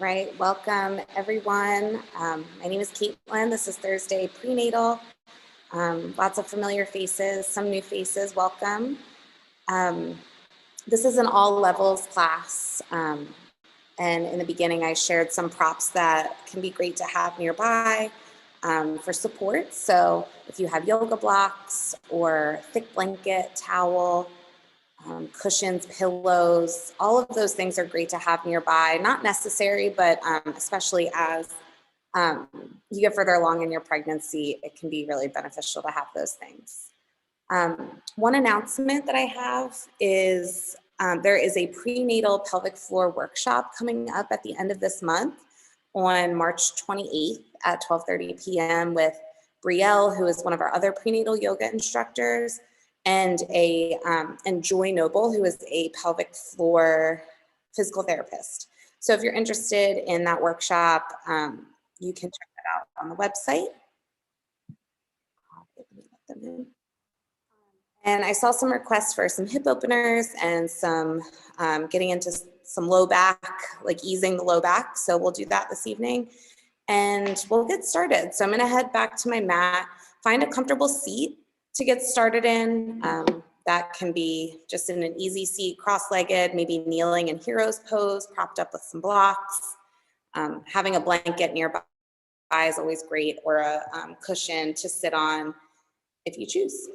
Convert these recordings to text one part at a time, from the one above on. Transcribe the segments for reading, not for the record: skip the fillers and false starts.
right, welcome everyone. My name is Caitlin. This is Thursday Prenatal. Lots of familiar faces, some new faces, welcome. This is an all levels class. And in the beginning, I shared some props that can be great to have nearby for support. So if you have yoga blocks or thick blanket, towel, cushions, pillows, all of those things are great to have nearby. Not necessary, but especially as you get further along in your pregnancy, it can be really beneficial to have those things. One announcement that I have is there is a prenatal pelvic floor workshop coming up at the end of this month on March 28th at 12:30 p.m. with Brielle, who is one of our other prenatal yoga instructors, and Joy Noble, who is a pelvic floor physical therapist. So if you're interested in that workshop, you can check that out on the website. And I saw some requests for some hip openers and some getting into some low back, like easing the low back. So we'll do that this evening and we'll get started. So I'm gonna head back to my mat, find a comfortable seat to get started in. That can be just in an easy seat, cross-legged, maybe kneeling in hero's pose, propped up with some blocks. Having a blanket nearby is always great, or a cushion to sit on if you choose.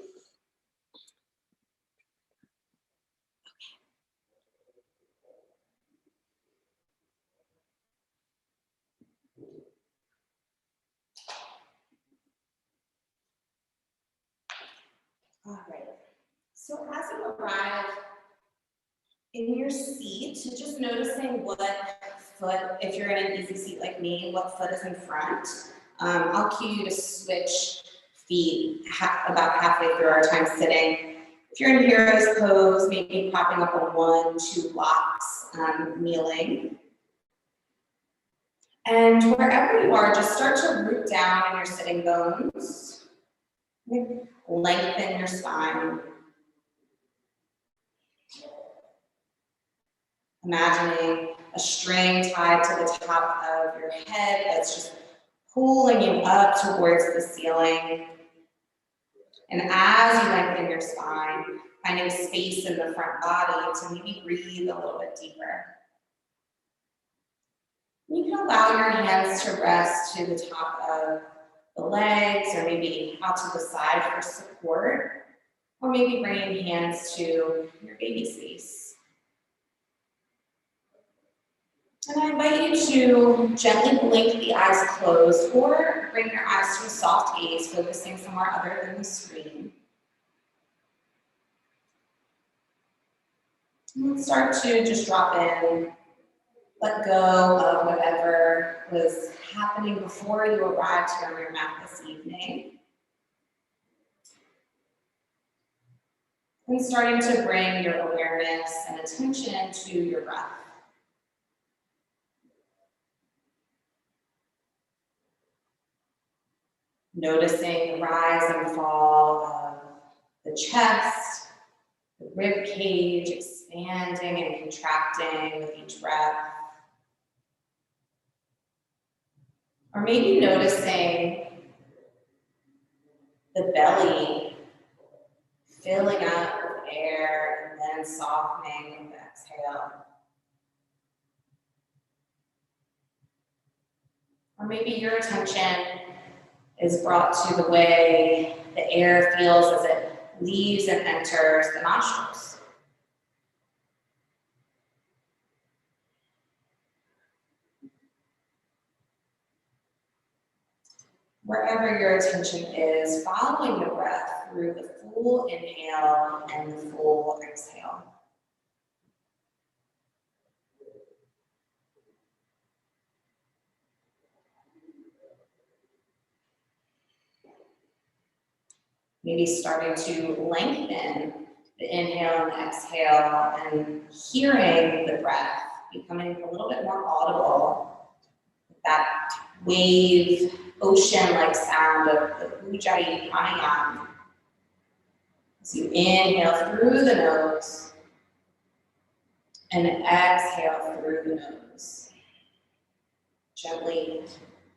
All right, so as you arrive in your seat, just noticing what foot, if you're in an easy seat like me, what foot is in front. I'll cue you to switch feet about halfway through our time sitting. If you're in hero's pose, maybe popping up on 1, 2 blocks, kneeling. And wherever you are, just start to root down in your sitting bones. Lengthen your spine. Imagining a string tied to the top of your head that's just pulling you up towards the ceiling. And as you lengthen your spine, finding space in the front body to maybe breathe a little bit deeper. You can allow your hands to rest to the top of the legs, or maybe out to the side for support, or maybe bringing hands to your baby space. And I invite you to gently blink the eyes closed, or bring your eyes to a soft gaze, focusing somewhere other than the screen. And start to just drop in, let go of whatever was happening before you arrived here on your mat this evening. And starting to bring your awareness and attention to your breath. Noticing the rise and fall of the chest, the rib cage expanding and contracting with each breath. Or maybe noticing the belly filling up with air and then softening with the exhale. Or maybe your attention is brought to the way the air feels as it leaves and enters the nostrils. Wherever your attention is, following the breath through the full inhale and the full exhale. Maybe starting to lengthen the inhale and the exhale, and hearing the breath becoming a little bit more audible. That wave, ocean-like sound of the Ujjayi Pranayama. As you inhale through the nose and exhale through the nose. Gently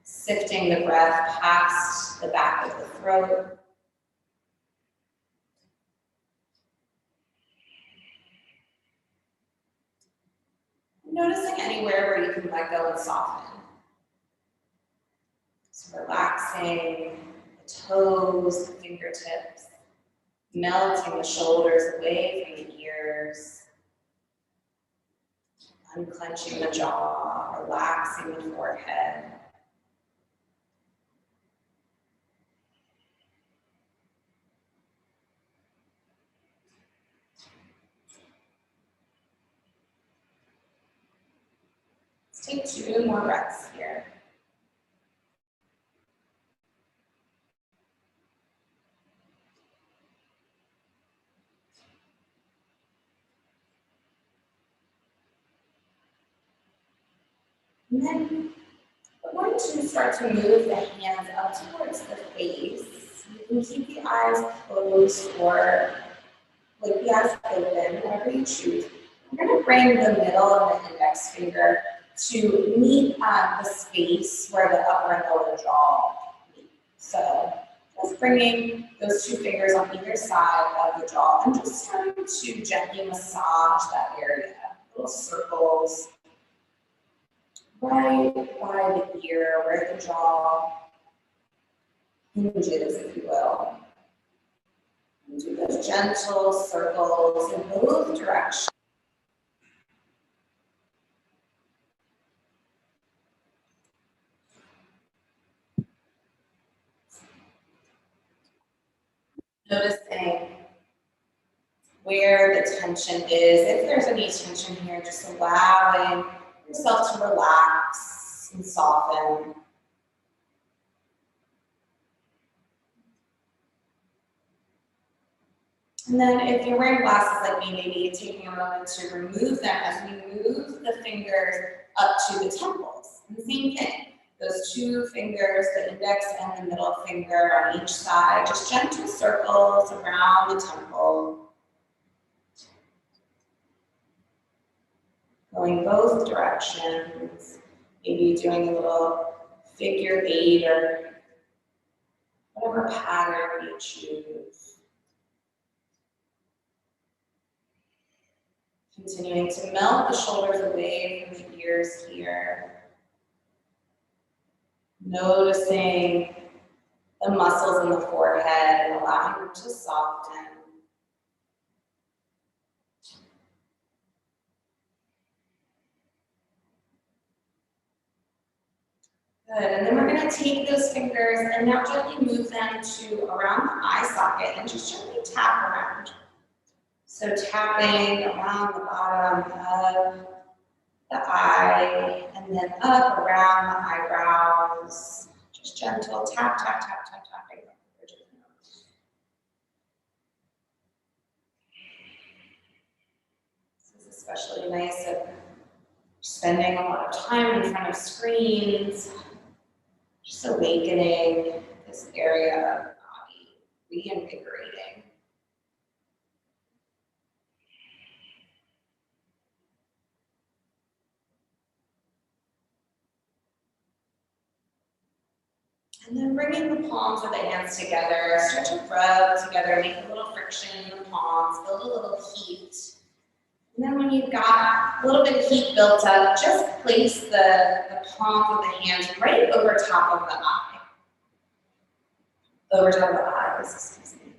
sifting the breath past the back of the throat. Noticing anywhere where you can let go and soften. So relaxing the toes, the fingertips, melting the shoulders away from the ears, unclenching the jaw, relaxing the forehead. Let's take 2 more breaths here. And then we're going to start to move the hands up towards the face. You can keep the eyes closed or with the eyes open, whatever you choose. We're going to bring the middle and the index finger to meet the space where the upper and lower jaw meet. So just bringing those 2 fingers on either side of the jaw and just starting to gently massage that area. Little circles right by the ear, where the jaw hinges, if you will. And do those gentle circles in both directions. Noticing where the tension is. If there's any tension here, just allowing yourself to relax and soften. And then if you're wearing glasses like me, maybe taking a moment to remove them as we move the fingers up to the temples. And the same thing, those 2 fingers, the index and the middle finger on each side, just gentle circles around the temple. Going both directions, maybe doing a little figure 8 or whatever pattern you choose. Continuing to melt the shoulders away from the ears here. Noticing the muscles in the forehead and allowing them to soften. Good, and then we're going to take those fingers and now gently move them to around the eye socket and just gently tap around. So tapping around the bottom of the eye and then up around the eyebrows. Just gentle tap, tap, tap, tap, tapping. This is especially nice if spending a lot of time in front of screens. Just awakening this area of the body, reinvigorating. And then bringing the palms of the hands together, start to rub together, make a little friction in the palms, build a little heat. And then when you've got a little bit of heat built up, just place the palms of the hands right over top of the eye. Over top of the eyes, excuse me.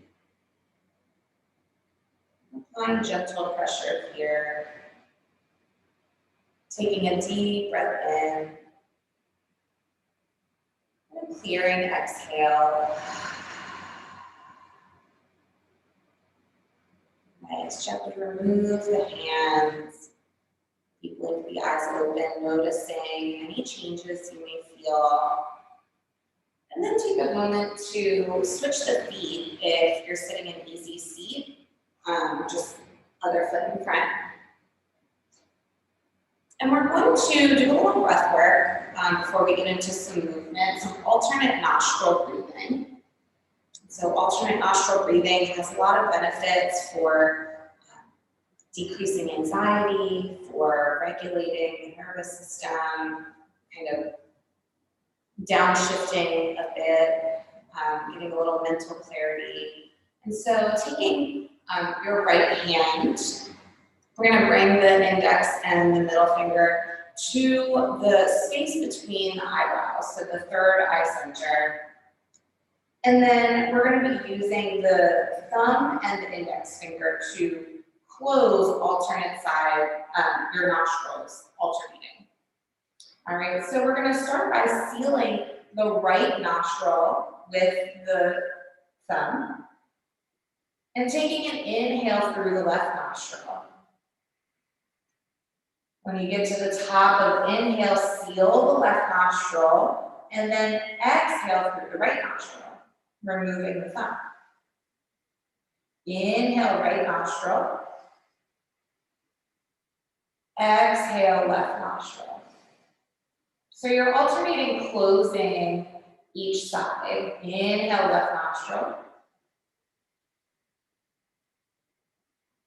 Applying gentle pressure here. Taking a deep breath in. And clearing exhale. Nice, gently remove the hands. Keep the eyes open, noticing any changes you may feel. And then take a moment to switch the feet if you're sitting in an easy seat, just other foot in front. And we're going to do a little breath work before we get into some movement, some alternate nostril breathing. So alternate nostril breathing has a lot of benefits for decreasing anxiety, for regulating the nervous system, kind of downshifting a bit, getting a little mental clarity. And so taking your right hand, we're going to bring the index and the middle finger to the space between the eyebrows, so the third eye center. And then we're going to be using the thumb and the index finger to close alternate side, your nostrils, alternating. All right, so we're going to start by sealing the right nostril with the thumb and taking an inhale through the left nostril. When you get to the top of the inhale, seal the left nostril and then exhale through the right nostril, removing the thumb. Inhale, right nostril. Exhale, left nostril. So you're alternating closing each side. Inhale, left nostril.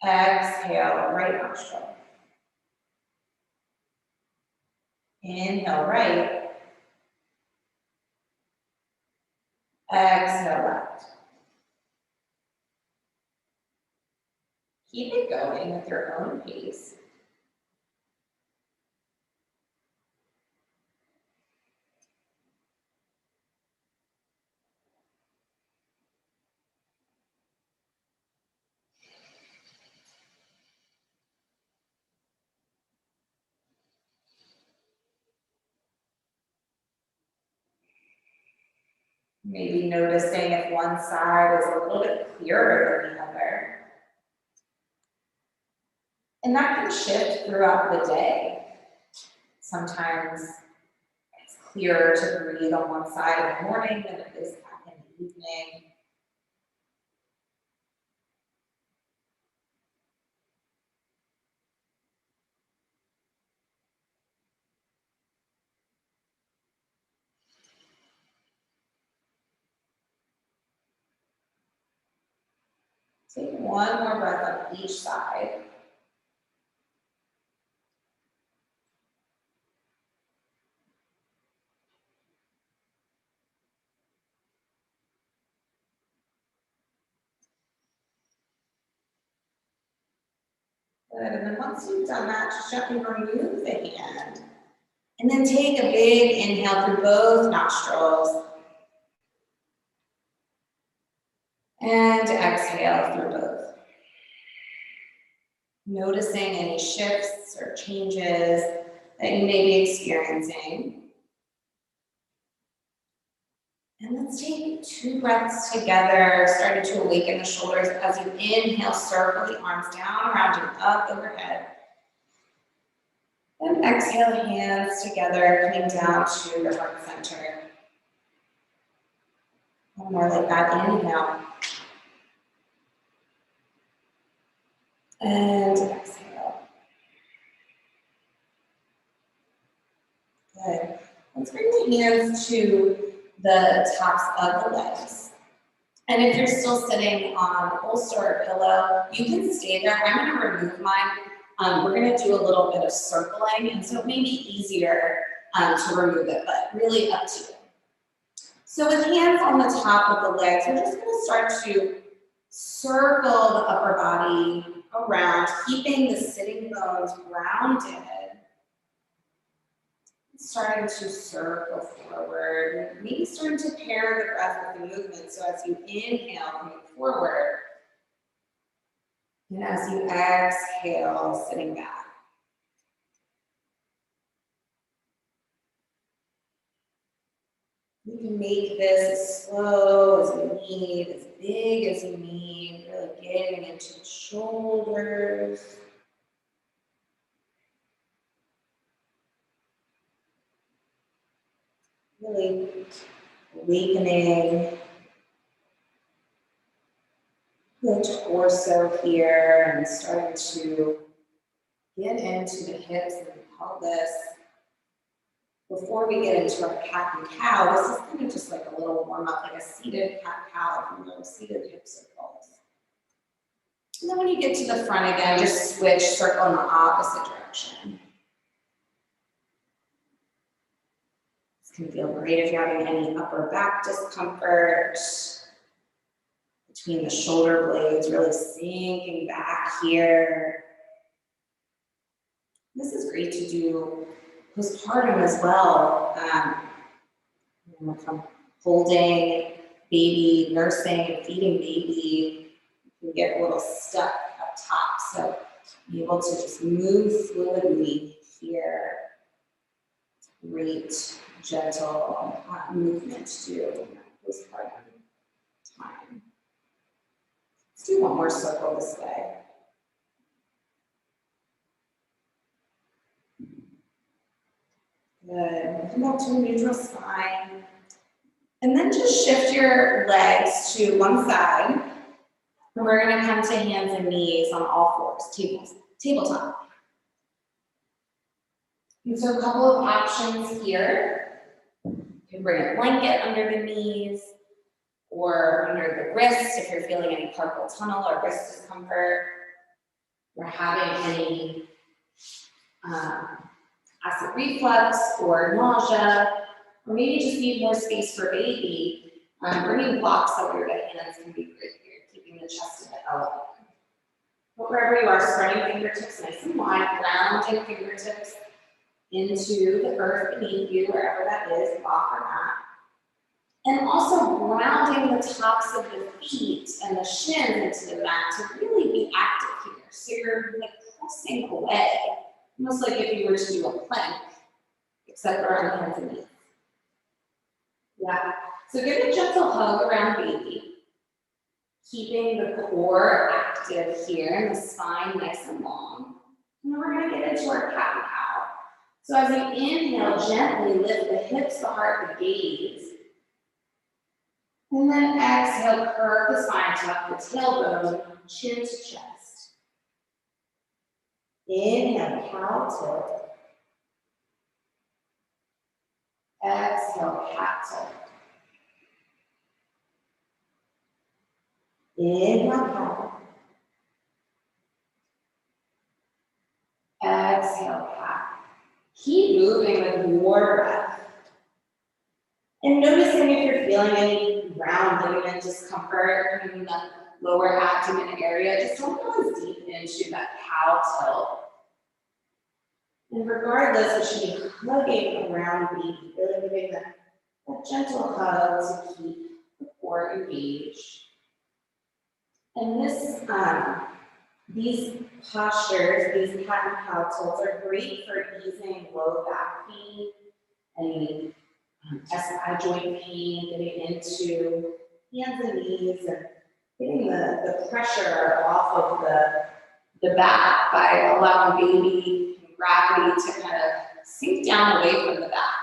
Exhale, right nostril. Inhale, right. Exhale, left. Keep it going with your own pace. Maybe noticing if one side is a little bit clearer than the other. And that can shift throughout the day. Sometimes it's clearer to breathe on one side in the morning than it is in the evening. Take one more breath on each side. Good, and then once you've done that, just gently remove the hand. And then take a big inhale through both nostrils. And exhale through both. Noticing any shifts or changes that you may be experiencing. And let's take 2 breaths together, starting to awaken the shoulders as you inhale, circle the arms down, rounding up overhead. And exhale, hands together, coming down to your heart center. One more like that, inhale. And exhale. Good. Let's bring the hands to the tops of the legs. And if you're still sitting on a bolster or pillow, you can stay there. I'm going to remove mine. We're going to do a little bit of circling, and so it may be easier to remove it, but really up to you. So with hands on the top of the legs, we're just going to start to circle the upper body around, keeping the sitting bones grounded. Starting to circle forward, maybe starting to pair the breath with the movement. So as you inhale, coming forward, and as you exhale, sitting back. You can make this as slow as you need, as big as you need, really getting into the shoulders. Really awakening the torso here and starting to get into the hips and the pelvis. Before we get into our cat and cow, this is kind of just like a little warm up, like a seated cat-cow, from those seated hip circles. And then when you get to the front again, just switch, circle in the opposite direction. can feel great if you're having any upper back discomfort between the shoulder blades, really sinking back here. This is great to do postpartum as well. From holding baby, nursing and feeding baby, you can get a little stuck up top. So be able to just move fluidly here. Great, gentle movement to do in postpartum time. Let's do one more circle this way. Good. Come back to a neutral spine. And then just shift your legs to one side. And we're going to come to hands and knees on all fours, tabletop. And so a couple of options here. You can bring a blanket under the knees or under the wrist if you're feeling any carpal tunnel or wrist discomfort, or having any acid reflux or nausea, or maybe just need more space for baby. Bringing blocks over the hands can be great here, keeping the chest a bit elevated. But wherever you are, spreading fingertips nice and wide, grounding fingertips into the earth beneath you, wherever that is, block or not. And also grounding the tops of the feet and the shins into the mat to really be active here. So you're like pressing away, almost like if you were to do a plank, except for on hands and knees. Yeah. So give a gentle hug around baby, keeping the core active here and the spine nice and long. And then we're going to get into our cat and cow. So as you inhale, gently lift the hips, the heart, the gaze. And then exhale, curve the spine, tuck the tailbone, chin to chest. Inhale, cow tilt. Exhale, cat tilt. Inhale, cow. Exhale, cat. Keep moving with more breath. And noticing if you're feeling any round ligament discomfort in the lower abdomen area, just don't go as deep into that cow tilt. And regardless, we should be hugging around baby, really giving that gentle hug to keep the core engaged. And these postures, these cat and cow tilts, are great for easing low back pain, any SI joint pain, getting into hands and knees, and getting the pressure off of the back by allowing baby gravity to kind of sink down away from the back.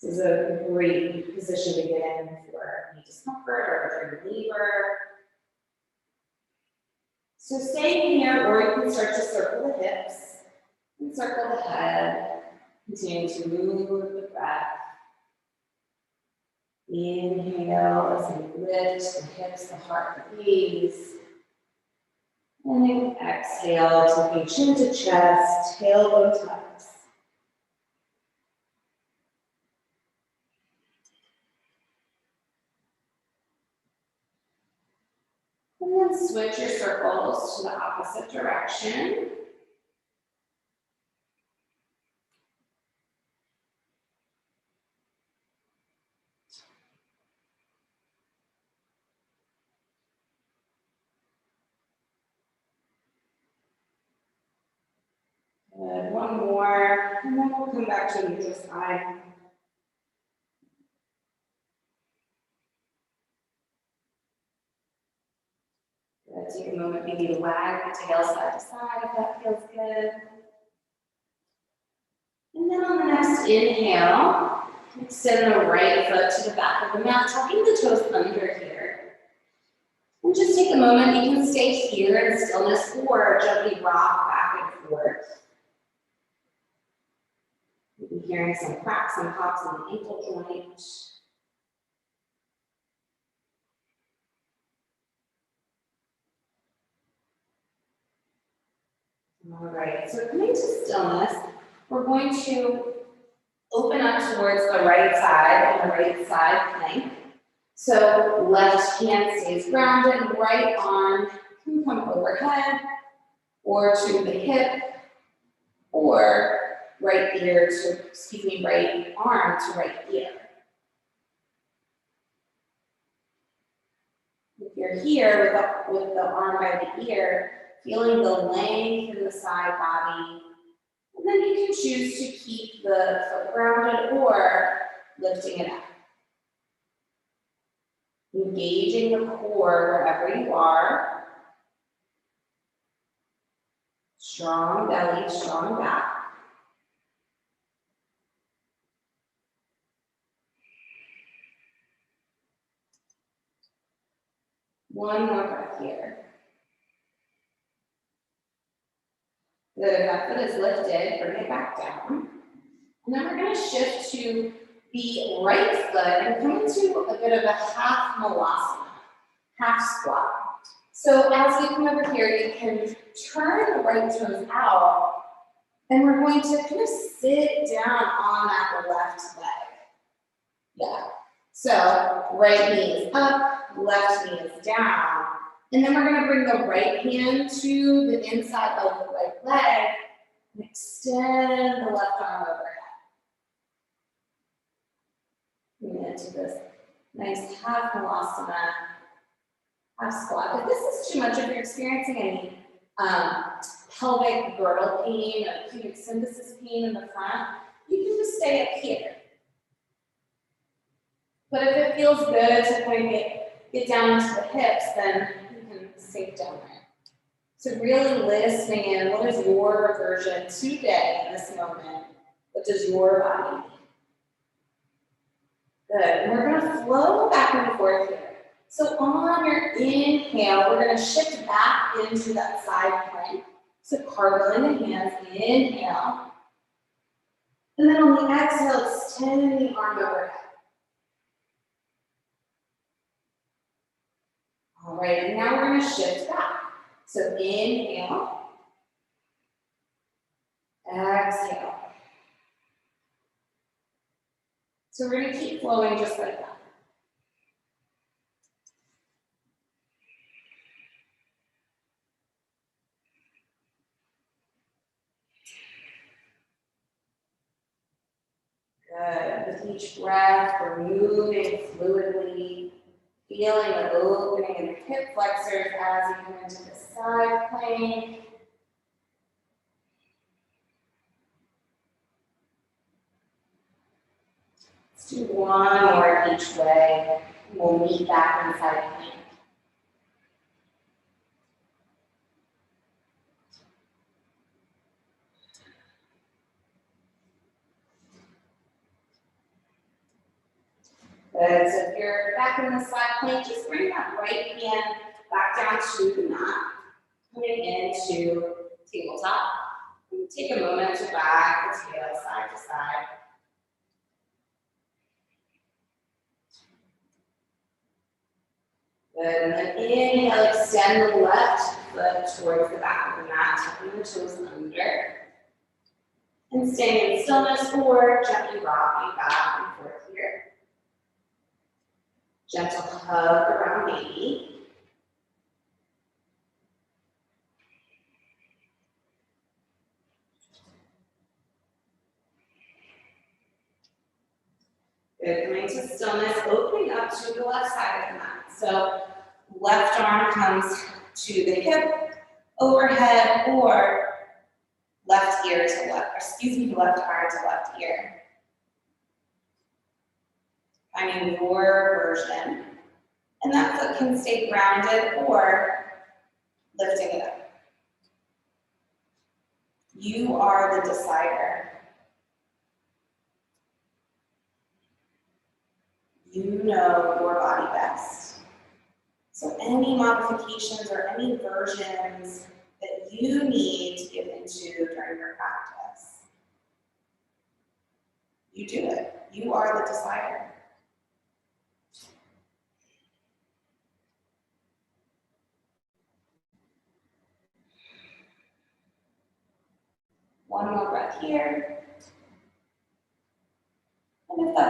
This is a great position to get in for any discomfort or during labor. So staying here, or you can start to circle the hips and circle the head, continuing to move with the breath. Inhale as you lift the hips, the heart, the gaze. And then exhale, taking chin to chest, tailbone tucks. And then switch your circles to the opposite direction. Good. One more, and then we'll come back to neutral side. Good. Take a moment maybe to wag the tail side to side if that feels good. And then on the next inhale, extend the right foot to the back of the mat, tucking the toes under here. And just take a moment, you can stay here in stillness or gently rock back and forth. Maybe hearing some cracks and pops in the ankle joint. All right, so coming to stillness, we're going to Open up towards the right side and the right side plank. So left hand stays grounded, right arm can come overhead or to the hip, or right arm to right ear. If you're here with the arm by the ear, feeling the length in the side body, and then you can choose to keep the foot grounded or lifting it up. Engaging the core wherever you are. Strong belly, strong back. One more breath here. Good, if that foot is lifted, bring it back down. And then we're going to shift to the right foot and come into a bit of a half malasana, half squat. So as we come over here, you can turn the right toes out, and we're going to kind of sit down on that left leg. Yeah. So right knee is up, left knee is down. And then we're going to bring the right hand to the inside of the right leg and extend the left arm overhead. Bring it into this nice half malasana, half squat. If this is too much, if you're experiencing any pelvic girdle pain or pubic symphysis pain in the front, you can just stay up here. But if it feels good to kind of get down into the hips, then you can sink down there. So really listening in, what is your version today in this moment? What does your body need? Good, and we're gonna flow back and forth here. So on your inhale, we're gonna shift back into that side plank. So cartwheel in the hands, inhale. And then on the exhale, extend the arm overhead. All right, and now we're going to shift back. So inhale, exhale. So we're going to keep flowing just like that. Good. With each breath, we're moving fluidly, feeling the opening in the hip flexors as you come into the side plank. Let's do one more each way. We'll meet back inside plank. Good. So if you're back in the side plank, just bring that right hand back down to the mat. Coming into tabletop. Take a moment to back the tail side to side. Good. And then inhale, extend the left foot towards the back of the mat, tucking the toes under. And staying in stillness or gently rocking back and forth here. Gentle hug around baby. Good, coming to stillness, opening up to the left side of the mat. So left arm comes to the hip, overhead, or left ear to left, left arm to left ear. Finding your version. And that foot can stay grounded or lifting it up. You are the decider. You know your body best. So any modifications or any versions that you need to get into during your practice, you do it. You are the decider. One more breath here.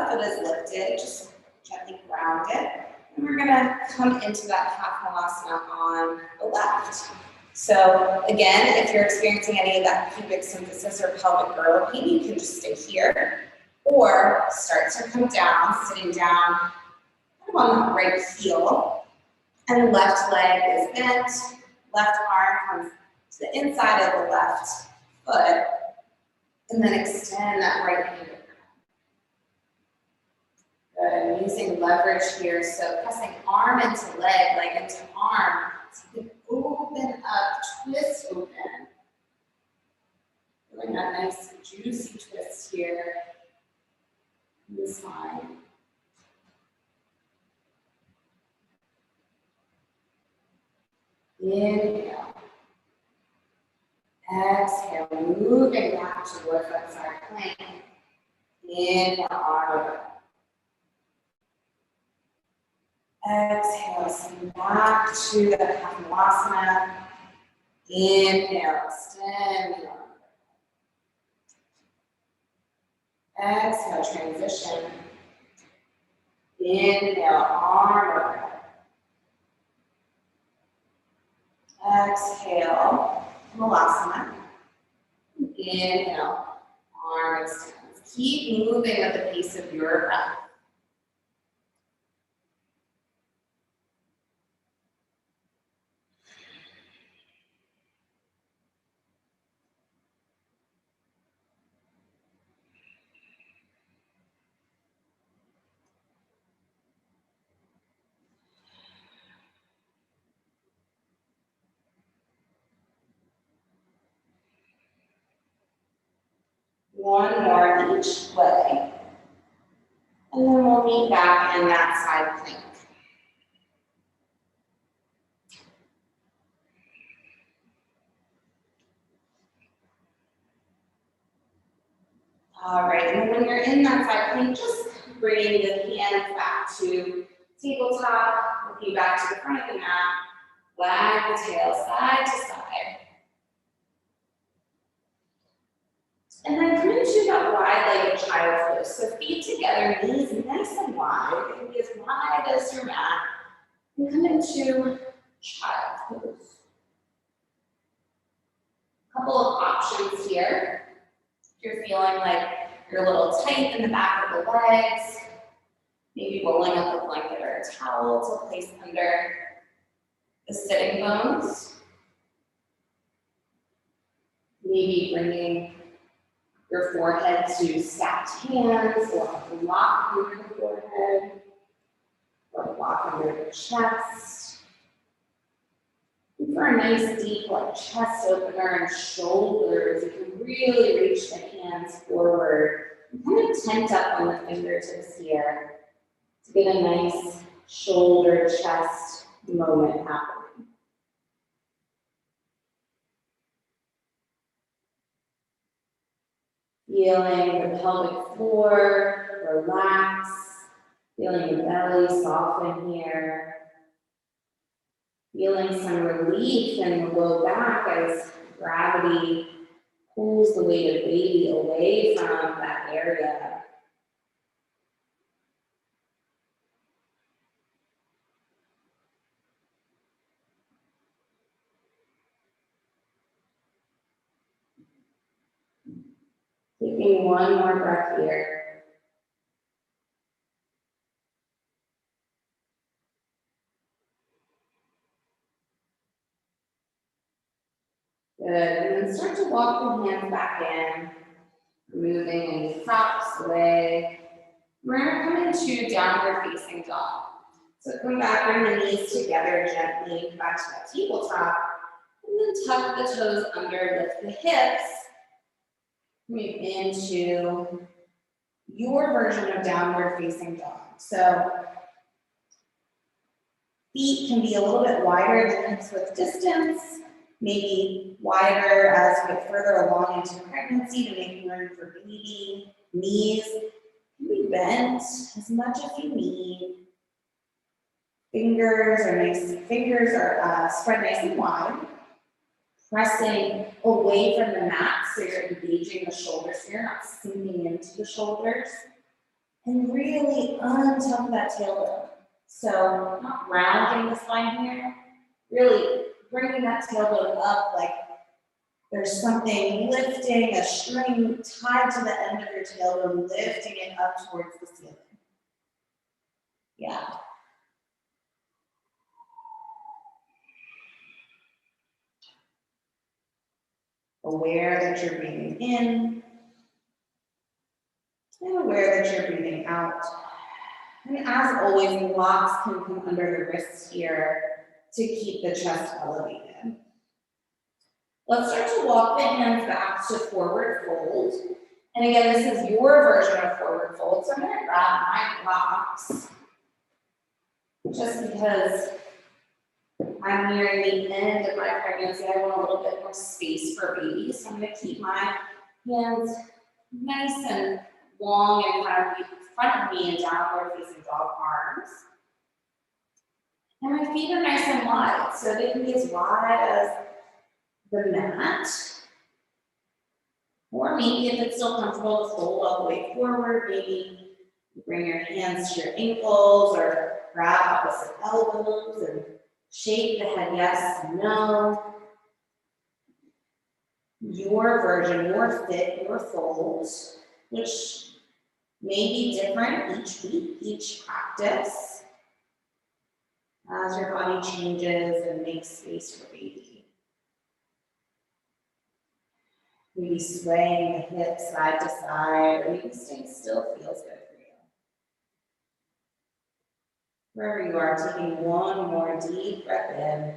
left foot is lifted, just gently ground it. And we're gonna come into that half malasana on the left. So again, if you're experiencing any of that pubic symphysis or pelvic girdle pain, you can just stay here or start to come down, sitting down kind of on the right heel. And left leg is bent, left arm comes to the inside of the left foot, and then extend that right hand. Good, I'm using leverage here, so pressing arm into leg into arm, so you can open up, twist open. Feeling that nice juicy twist here in the spine. Inhale. Exhale, moving back towards that side plank. Inhale, arm over. Exhale, send back to the Hanuasana. Inhale, extend the arm. Exhale, transition. Inhale, arm over. Exhale, Malasana. Inhale, arm extends. Keep moving at the pace of your breath. One more each way. And then we'll meet back in that side plank. All right, and when you're in that side plank, just bring the hands back to tabletop, looking back to the front of the mat, wag the tail side to side. And then come into that wide-legged child pose. So feet together, knees nice and wide. It can be as wide as your mat. And come into child pose. Couple of options here. If you're feeling like you're a little tight in the back of the legs, maybe rolling up a blanket or a towel to place under the sitting bones. Maybe bringing your forehead to stacked hands, or a lock under the forehead, or a lock under the chest. And for a nice deep chest opener and shoulders, you can really reach the hands forward and kind of tent up on the fingertips here to get a nice shoulder chest moment happening. Feeling the pelvic floor relax, feeling the belly soften here. Feeling some relief in the low back as gravity pulls the weight of baby away from that area. Taking one more breath here. Good, and then start to walk the hands back in, removing any props away. We're gonna come into downward facing dog. So come back, bring the knees together gently, back to that tabletop, and then tuck the toes under, lift the hips. Move into your version of downward facing dog. So feet can be a little bit wider than hips width distance, maybe wider as you get further along into pregnancy to make room for baby. Knees can be bent as much as you need. Fingers are spread nice and wide. Pressing away from the mat so you're engaging the shoulders here, not sinking into the shoulders. And really untuck that tailbone. So not rounding the spine here, really bringing that tailbone up like there's something lifting, a string tied to the end of your tailbone, lifting it up towards the ceiling. Yeah. Aware that you're breathing in, and aware that you're breathing out. And as always, blocks can come under the wrists here to keep the chest elevated. Let's start to walk the hands back to forward fold. And again, this is your version of forward fold. So I'm going to grab my blocks just because I'm nearing the end of my pregnancy. I want a little bit more space for baby. So I'm going to keep my hands nice and long in front of me and downward facing dog arms. And my feet are nice and wide. So they can be as wide as the mat. Or maybe if it's still comfortable to fold all the way forward, maybe you bring your hands to your ankles or grab opposite elbows and shake the head yes and no. Your version, your fit, your folds, which may be different each week, each practice, as your body changes and makes space for baby. Maybe swaying the hips side to side, or maybe staying still feels good for you. Wherever you are, taking one more deep breath in,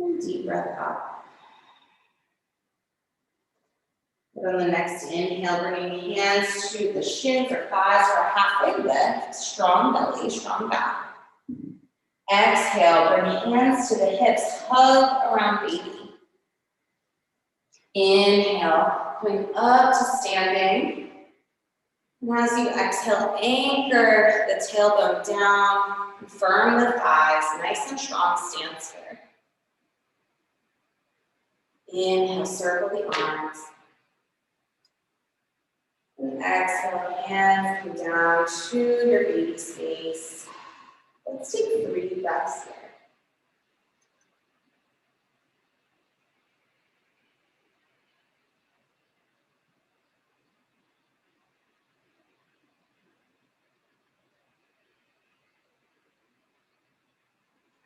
and deep breath out. But on the next inhale, bringing hands to the shins or thighs for a halfway lift, strong belly, strong back. Exhale, bring hands to the hips, hug around baby. Inhale, coming up to standing. And as you exhale, anchor the tailbone down, firm the thighs, nice and strong stance here. Inhale, circle the arms. And exhale, hands come down to your baby space. Let's take 3 breaths here.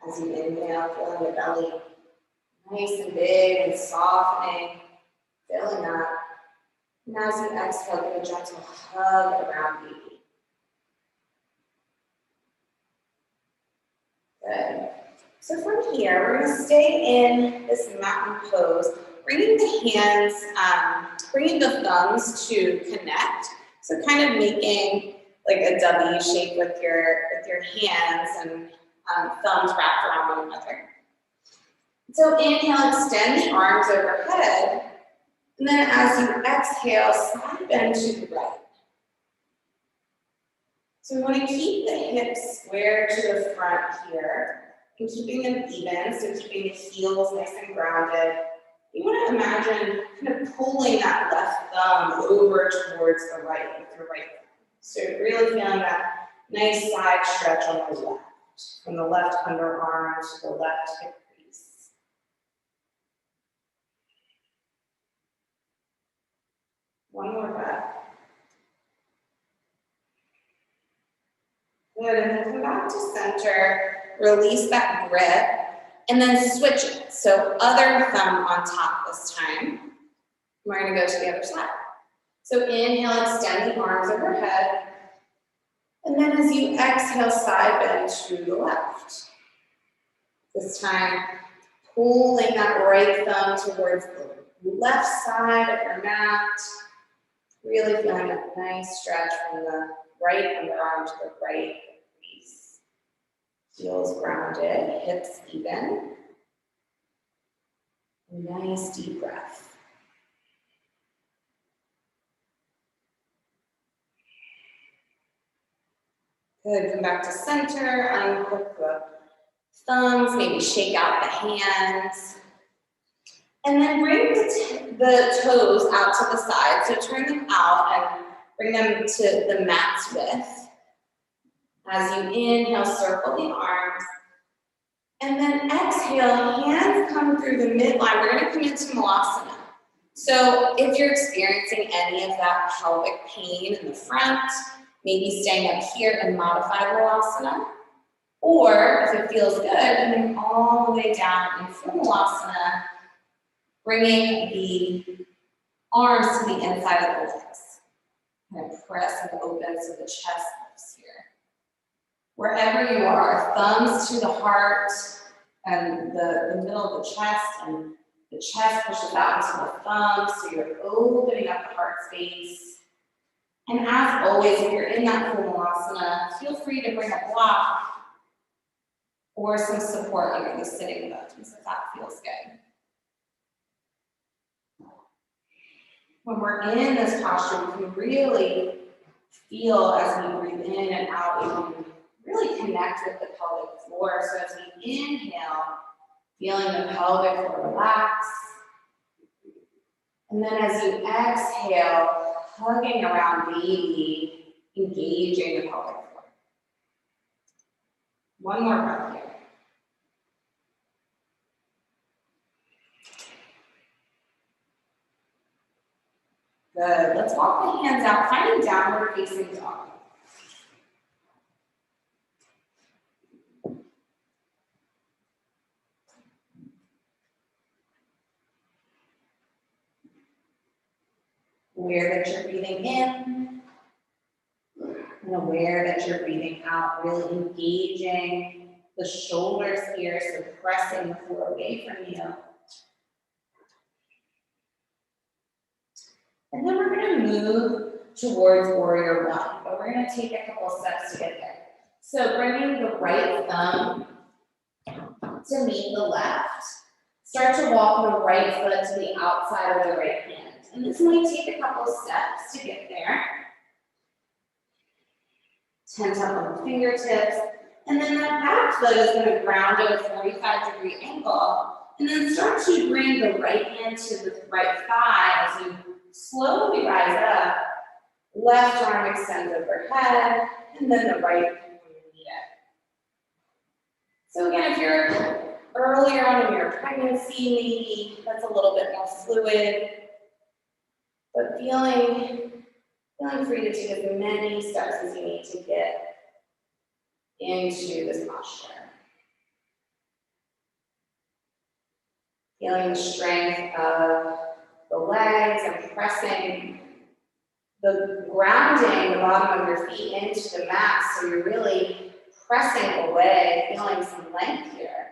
As you inhale, feeling the belly nice and big and softening, filling up. And as you exhale, give a gentle hug around baby. Good. So from here, we're going to stay in this mountain pose, bringing the hands, bringing the thumbs to connect. So kind of making like a W shape with your hands and thumbs wrapped around one another. So inhale, extend the arms overhead. And then as you exhale, side bend to the right. So we want to keep the hips square to the front here and keeping them even, so keeping the heels nice and grounded. You want to imagine kind of pulling that left thumb over towards the right with your right thumb. So really feeling that nice side stretch on the left, from the left underarm to the left hip crease. One more breath. Good, and then come back to center, release that grip, and then switch it. So other thumb on top this time. We're gonna go to the other side. So inhale, extend the arms overhead. And then as you exhale, side bend to the left. This time, pulling that right thumb towards the left side of your mat. Really feeling that nice stretch from the right underarm to the right crease. Heels grounded, hips even. Nice deep breath. Good, come back to center, unhook the thumbs, maybe shake out the hands. And then bring the toes out to the side. So turn them out and Bring them to the mat's width. As you inhale, circle the arms. And then exhale, hands come through the midline. We're gonna come into Malasana. So if you're experiencing any of that pelvic pain in the front, maybe staying up here in modified Malasana, or if it feels good, coming all the way down in full Malasana, bringing the arms to the inside of the legs. Kind of press and open so the chest lifts here. Wherever you are, thumbs to the heart and the middle of the chest, and the chest pushes out into the thumbs, so you're opening up the heart space. And as always, if you're in that full Malasana, feel free to bring a block or some support under the sitting bones if that feels good. When we're in this posture, we can really feel as we breathe in and out, we can really connect with the pelvic floor. So as we inhale, feeling the pelvic floor relax. And then as you exhale, hugging around baby, engaging the pelvic floor. One more breath here. Good. Let's walk the hands out, finding downward facing dog. Aware that you're breathing in and aware that you're breathing out, really engaging the shoulders here, so pressing the floor away from you. And then we're going to move towards Warrior One, but we're going to take a couple steps to get there. So bringing the right thumb to meet the left. Start to walk the right foot to the outside of the right hand. And this might take a couple steps to get there. Tense up on the fingertips. And then that back foot is going to ground at a 45-degree angle. And then start to bring the right hand to the right thigh as you slowly rise up. Left arm extends overhead, and then the right when you need it. So again, if you're earlier on in your pregnancy, maybe that's a little bit more fluid, but feeling free to take as many steps as you need to get into this posture. Feeling the strength of the legs and pressing the grounding the bottom of your feet into the mat, so you're really pressing away, feeling some length here.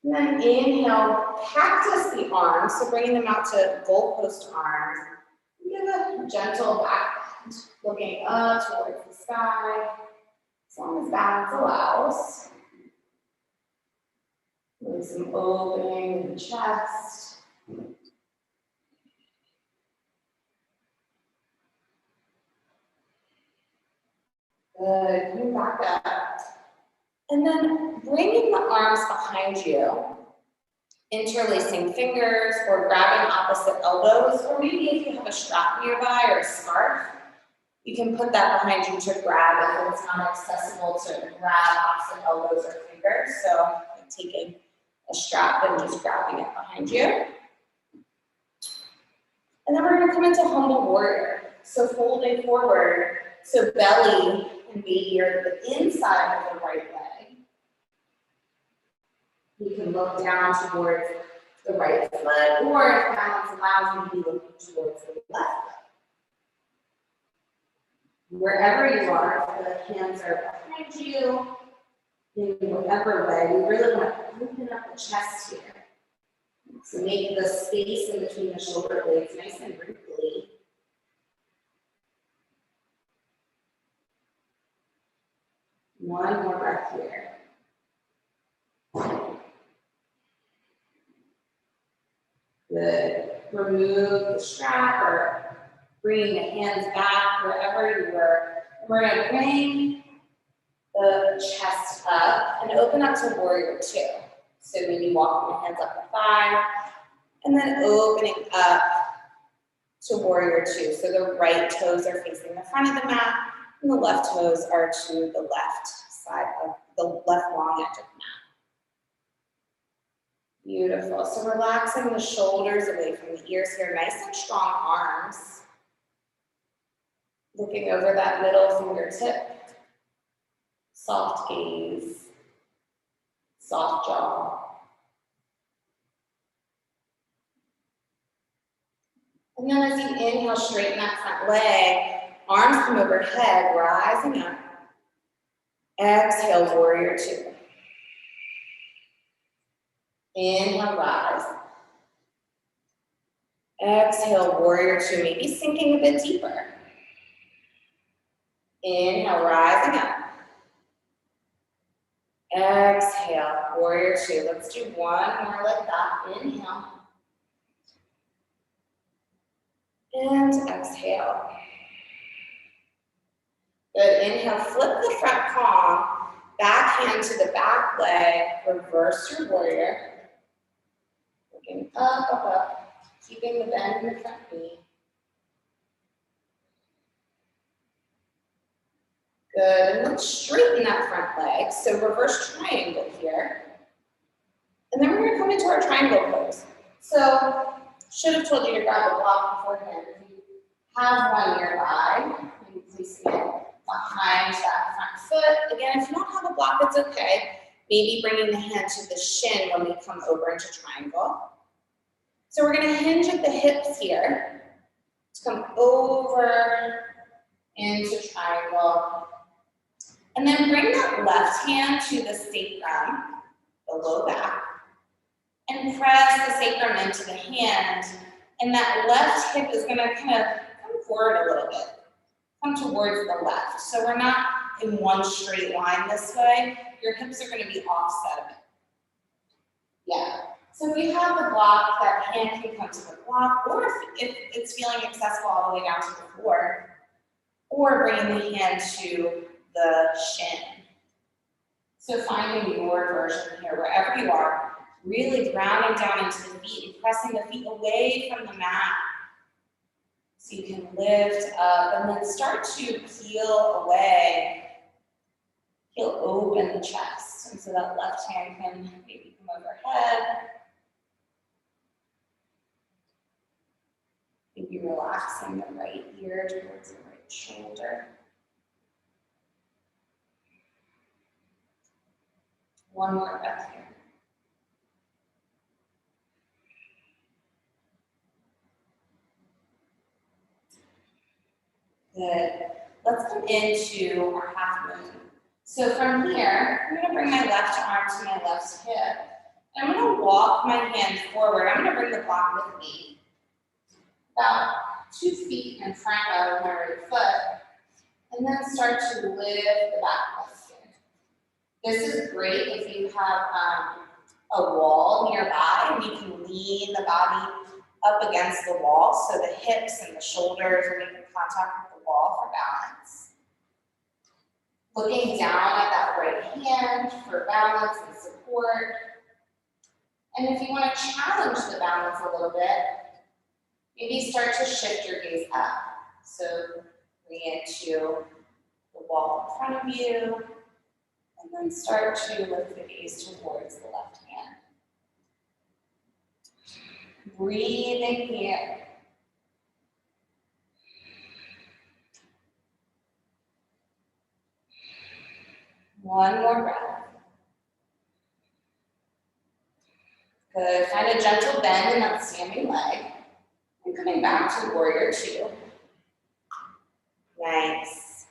And then inhale, cactus the arms, so bringing them out to goalpost arms. Give a gentle back bend, looking up towards the sky, as long as balance allows. With some opening in the chest. Good, come back up. And then bringing the arms behind you, interlacing fingers or grabbing opposite elbows, or maybe if you have a strap nearby or a scarf, you can put that behind you to grab if it's not accessible to grab opposite elbows or fingers. So I'm taking a strap and just grabbing it behind you. And then we're going to come into Humble Warrior. So folding forward, so belly and baby are the inside of the right leg. You can look down towards the right foot, or if balance allows, maybe looking towards the left leg. Wherever you are, if the hands are behind you, in whatever way, we really want to open up the chest here. So make the space in between the shoulder blades nice and wrinkly. One more breath here. Good. Remove the strap or bring the hands back wherever you were. We're going to bring the chest up and open up to Warrior Two. So maybe walking the hands up the thigh And then opening up to warrior two. So the right toes are facing the front of the mat, and the left toes are to the left side of the left long edge of the mat. Beautiful. So relaxing the shoulders away from the ears here. Nice and strong arms. Looking over that middle fingertip. Soft gaze. Soft jaw. And then as you inhale, straighten that front leg. Arms come overhead, rising up. Exhale, warrior two. Inhale, rise. Exhale, warrior two, maybe sinking a bit deeper. Inhale, rising up. Exhale, warrior two. Let's do one more like that. Inhale. And exhale. Good, inhale, flip the front palm, back hand to the back leg, reverse your warrior. Looking up, up, up, keeping the bend in the front knee. Good, and then straighten that front leg, so reverse triangle here. And then we're gonna come into our triangle pose. So, should have told you to grab a block beforehand. If you have one nearby, maybe placing it behind that front foot. Again, if you don't have a block, it's okay. Maybe bringing the hand to the shin when we come over into triangle. So we're gonna hinge at the hips here to come over into triangle. And then bring that left hand to the sacrum, the low back, and press the sacrum into the hand. And that left hip is gonna kind of come forward a little bit. Come towards the left. So we're not in one straight line this way. Your hips are going to be offset a bit. Yeah. So if you have the block, that hand can come to the block, or if it's feeling accessible all the way down to the floor, or bringing the hand to the shin. So finding your version here, wherever you are, really grounding down into the feet and pressing the feet away from the mat. So you can lift up and then start to peel away. Peel open the chest. And so that left hand can maybe come overhead. Maybe relaxing the right ear towards the right shoulder. One more breath here. Good. Let's come into our half moon. So from here, I'm going to bring my left arm to my left hip. And I'm going to walk my hand forward. I'm going to bring the block with me. About 2 feet in front of my right foot. And then start to lift the back leg here. This is great if you have a wall nearby and you can lean the body up against the wall so the hips and the shoulders are making contact with the wall for balance. Looking down at that right hand for balance and support. And if you want to challenge the balance a little bit, maybe start to shift your gaze up. So bring it to the wall in front of you, and then start to lift the gaze towards the left hand. Breathing here. One more breath. Good. Find a gentle bend in that standing leg. And coming back to warrior two. Nice.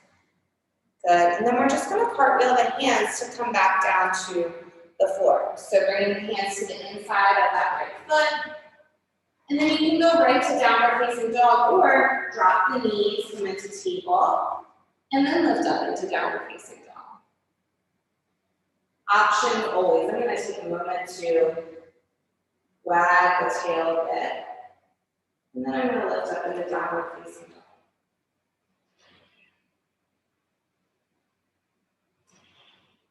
Good. And then we're just going to cartwheel the hands to come back down to the floor. So bringing the hands to the inside of that right foot. And then you can go right to downward facing dog or drop the knees, come into table, and then lift up into downward facing dog. Options always. I'm going to take a moment to wag the tail a bit. And then I'm going to lift up into downward facing dog.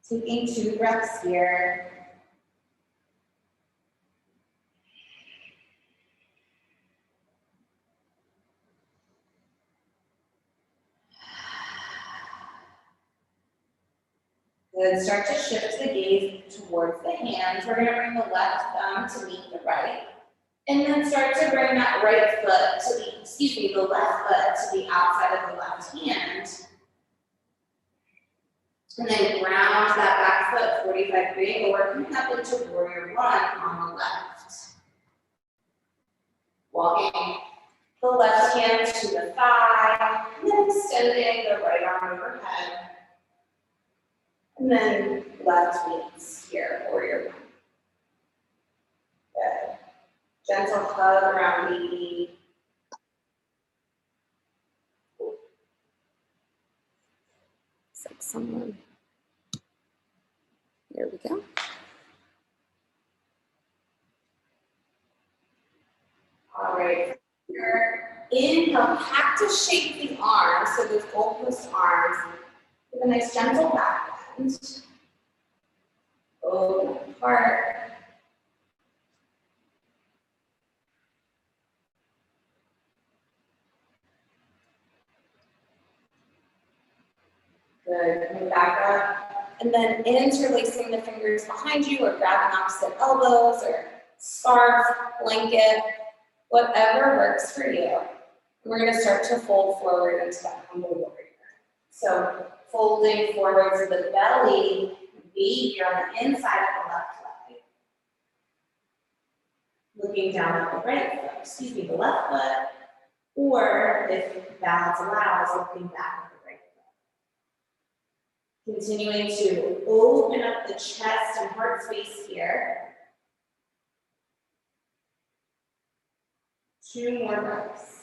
Taking 2 breaths here. Good, start to shift the gaze towards the hands. We're gonna bring the left thumb to meet the right. And then start to bring that right foot to the left foot to the outside of the left hand. And then ground that back foot 45 degree angle. We're coming up into warrior one on the left. Walking the left hand to the thigh, and then extending the right arm overhead. And then left meets here, warrior one. Good. Gentle hug around the knee. It's like someone. There we go. All right. Inhale, cactus shape the arms, so those goalpost arms, with a nice gentle back bend. Open apart. Good, coming back up. And then interlacing the fingers behind you or grabbing opposite elbows or scarf, blanket, whatever works for you. And we're gonna start to fold forward into that humble warrior. So folding forward to the belly, V here on the inside of the left leg. Looking down at the right foot, the left foot, or if balance allows, looking back at the right foot. Continuing to open up the chest and heart space here. 2 more breaths.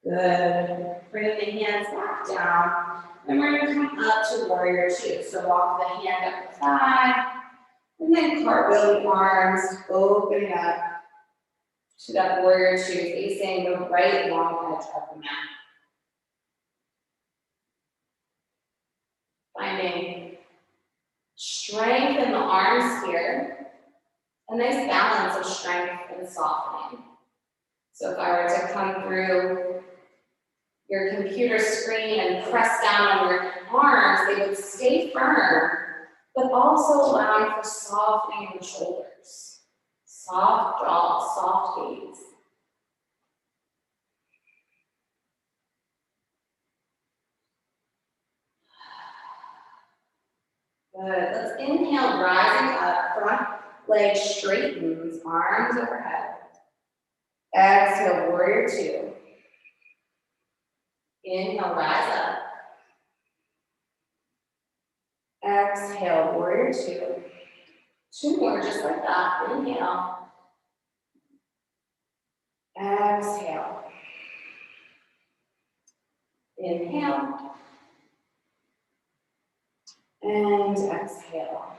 Good. Bring the hands back down. And we're going to come up to warrior two. So walk the hand up the thigh. And then cartwheel the arms, open up to that warrior two, facing the right long edge of the mat. Finding strength in the arms here. A nice balance of strength and softening. So if I were to come through your computer screen and press down on your arms, they would stay firm, but also allowing for softening in the shoulders. Soft jaw, soft gaze. Good. Let's inhale, rising up, front leg straightens, arms overhead. Exhale, warrior two. Inhale, rise up. Exhale, warrior two. 2 more, just like that. Inhale. Exhale. Inhale. And exhale.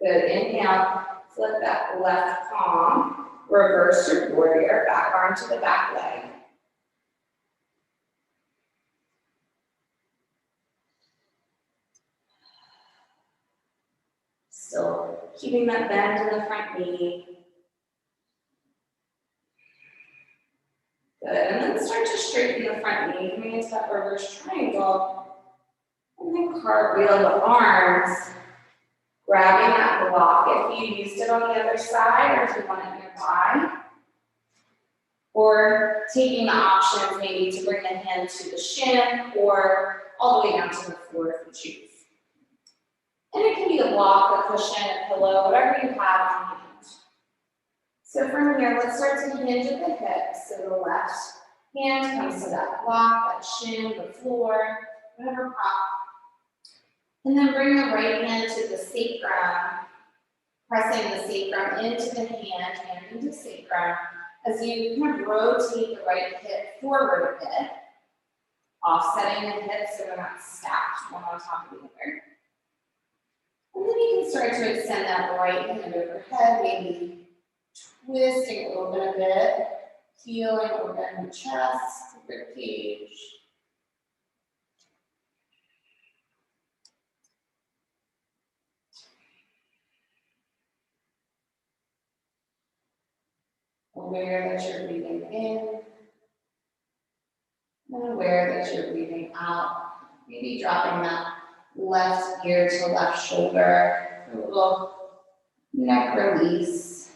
Good. Inhale. Flip that left palm. Reverse your warrior. Back arm to the back leg. Still keeping that bend in the front knee. Good. And then start to straighten the front knee, coming into that reverse triangle. And then cartwheel the arms, grabbing that block if you used it on the other side or if you want it nearby. Or taking the options maybe to bring the hand to the shin or all the way down to the floor if you choose. And it can be a block, a cushion, a pillow, whatever you have on hand. So from here, let's start to hinge at the hips. So the left hand comes to that block, that shin, the floor, whatever prop. And then bring the right hand to the sacrum, pressing the sacrum into the hand into sacrum. As you kind of rotate the right hip forward a bit, offsetting the hips so they're not stacked one on top of the other. And then you can start to extend that right hand overhead, maybe twisting open a bit, feeling open the chest, the rib cage. Aware that you're breathing in, and aware that you're breathing out. Maybe dropping that left ear to left shoulder, a little neck release,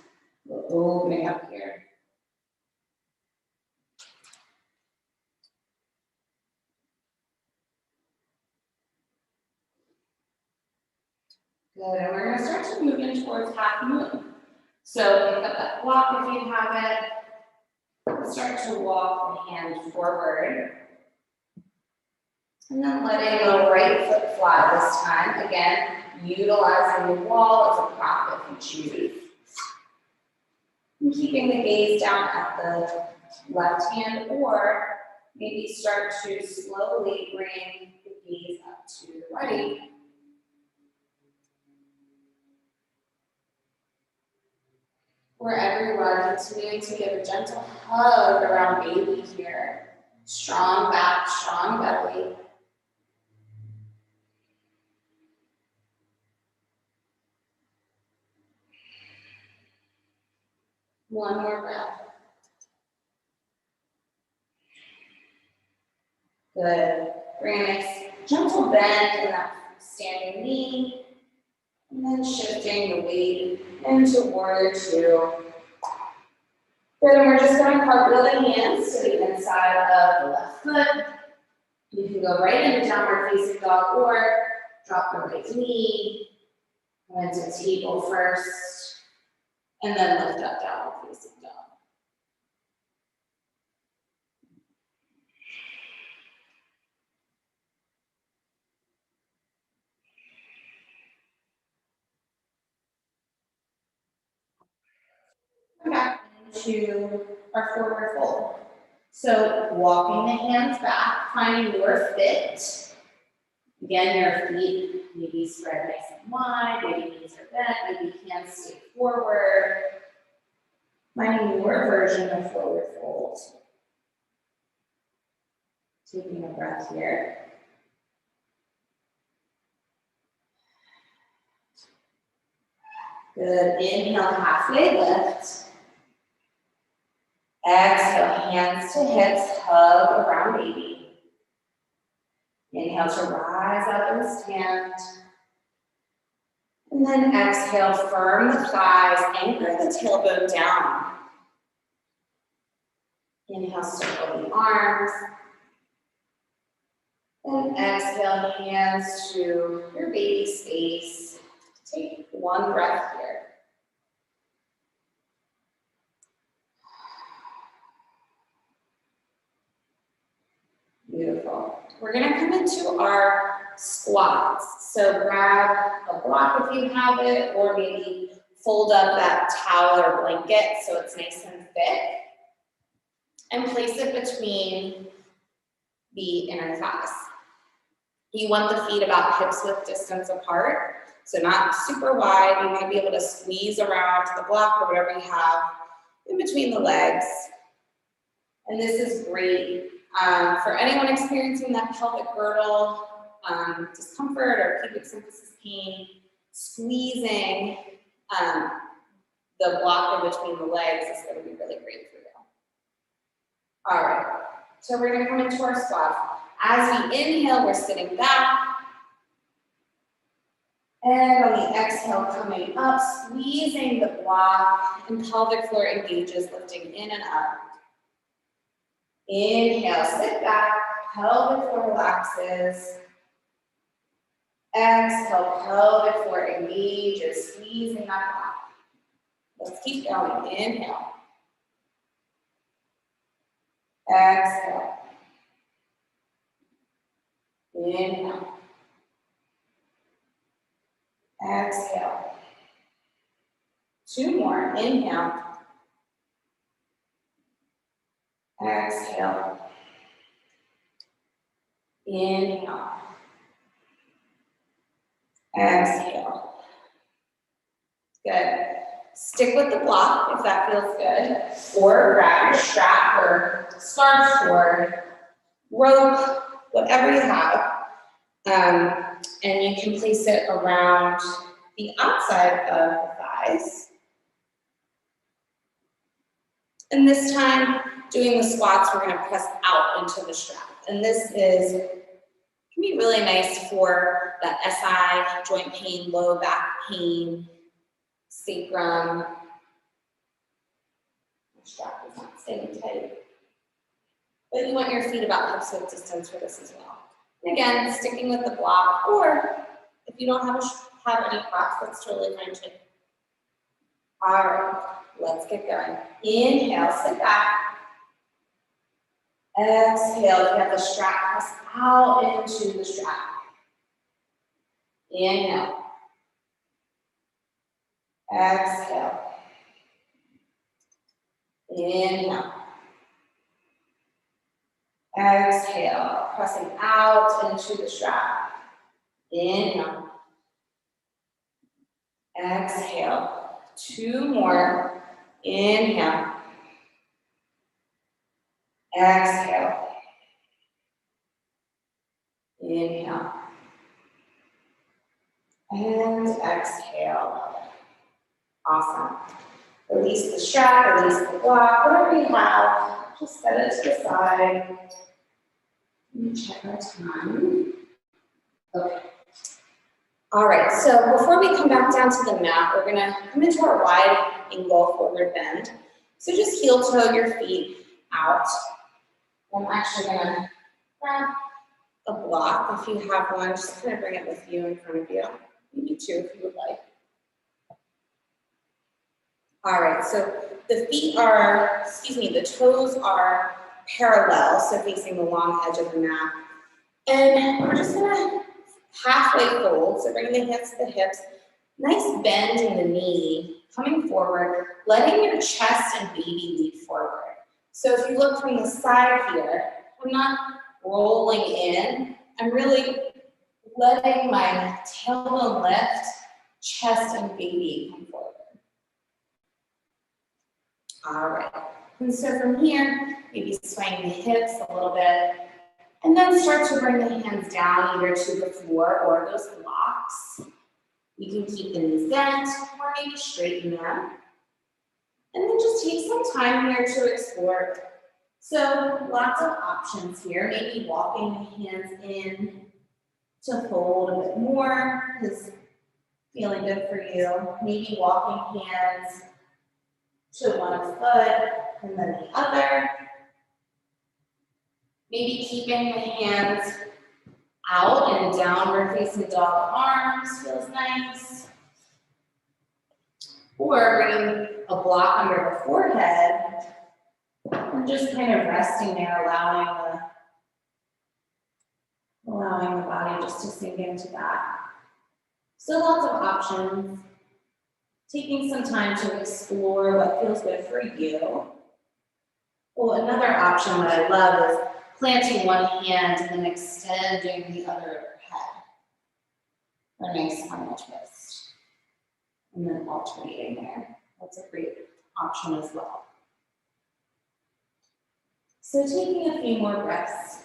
a little opening up here. Good, and we're gonna start to move in towards half moon. So pick up that block if you have it. Start to walk the hand forward. And then letting the right foot fly this time. Again, utilizing the wall as a prop if you choose. And keeping the gaze down at the left hand, or maybe start to slowly bring the gaze up to the right. Wherever you are, continuing to give a gentle hug around baby here. Strong back, strong belly. One more breath. Good. Bring a nice gentle bend in that standing knee. And then shifting the weight into warrior two. Good, and we're just going to cartwheel the hands to the inside of the left foot. You can go right into downward facing dog or drop the right knee. Go into table first, and then lift up downward facing dog. Come back into our forward fold. So walking the hands back, finding your fit. Again, your feet maybe spread nice and wide, maybe knees are bent, maybe hands stay forward. Finding your version of forward fold. Taking a breath here. Good, inhale, halfway lift. Exhale, hands to hips, hug around baby. Inhale to rise up and stand. And then exhale, firm the thighs, anchor the tailbone down. Inhale, circle the arms. And exhale, hands to your baby space. Take one breath here. Beautiful. We're going to come into our squats. So grab a block if you have it, or maybe fold up that towel or blanket so it's nice and thick. And place it between the inner thighs. You want the feet about hips width distance apart, so not super wide. You want to be able to squeeze around to the block or whatever you have in between the legs. And this is great for anyone experiencing that pelvic girdle discomfort or pubic symphysis pain. Squeezing the block in between the legs is going to be really great for you. All right, so we're going to come into our squats. As we inhale, we're sitting back. And on the exhale, coming up, squeezing the block, and pelvic floor engages, lifting in and up. Inhale, sit back, pelvic floor relaxes. Exhale, pelvic floor engages, squeezing that block. Let's keep going. Inhale. Exhale. Inhale. Exhale. Two more. Inhale. Exhale. Inhale. Exhale. Good. Stick with the block if that feels good. Or grab your strap or scarf or rope, whatever you have. And you can place it around the outside of the thighs. And this time, doing the squats, we're gonna press out into the strap. And this can be really nice for that SI, joint pain, low back pain, sacrum. The strap is not staying tight. But you want your feet about hip width distance for this as well. And again, sticking with the block, or if you don't have any props, that's totally fine too. All right, let's get going. Inhale, sit back. Exhale, you have the strap, press out into the strap. Inhale. Exhale. Inhale. Exhale, pressing out into the strap. Inhale. Exhale. 2 more. Inhale. Exhale. Inhale. And exhale. Awesome. Release the strap, release the block, whatever you have, just set it to the side. Let me check our time. Okay. All right, so before we come back down to the mat, we're gonna come into our wide angle forward bend. So just heel toe your feet out. I'm actually gonna grab a block if you have one, just kind of bring it with you in front of you. Maybe 2 if you would like. All right, so the toes are parallel, so facing the long edge of the mat. And we're just gonna halfway fold, so bring the hands to the hips. Nice bend in the knee, coming forward, letting your chest and baby lead forward. So if you look from the side here, I'm not rolling in, I'm really letting my tailbone lift, chest and baby come forward. All right, and so from here, maybe swaying the hips a little bit, and then start to bring the hands down either to the floor or those blocks. You can keep the knees bent or maybe straighten them. And then just take some time here to explore. So lots of options here, maybe walking the hands in to fold a bit more is feeling good for you. Maybe walking hands to one foot and then the other. Maybe keeping the hands out and downward facing dog arms feels nice. Or bringing a block under the forehead and just kind of resting there, allowing the body just to sink into that. So lots of options. Taking some time to explore what feels good for you. Well, another option that I love is planting one hand and then extending the other head. A nice final twist. And then alternating there. That's a great option as well. So taking a few more breaths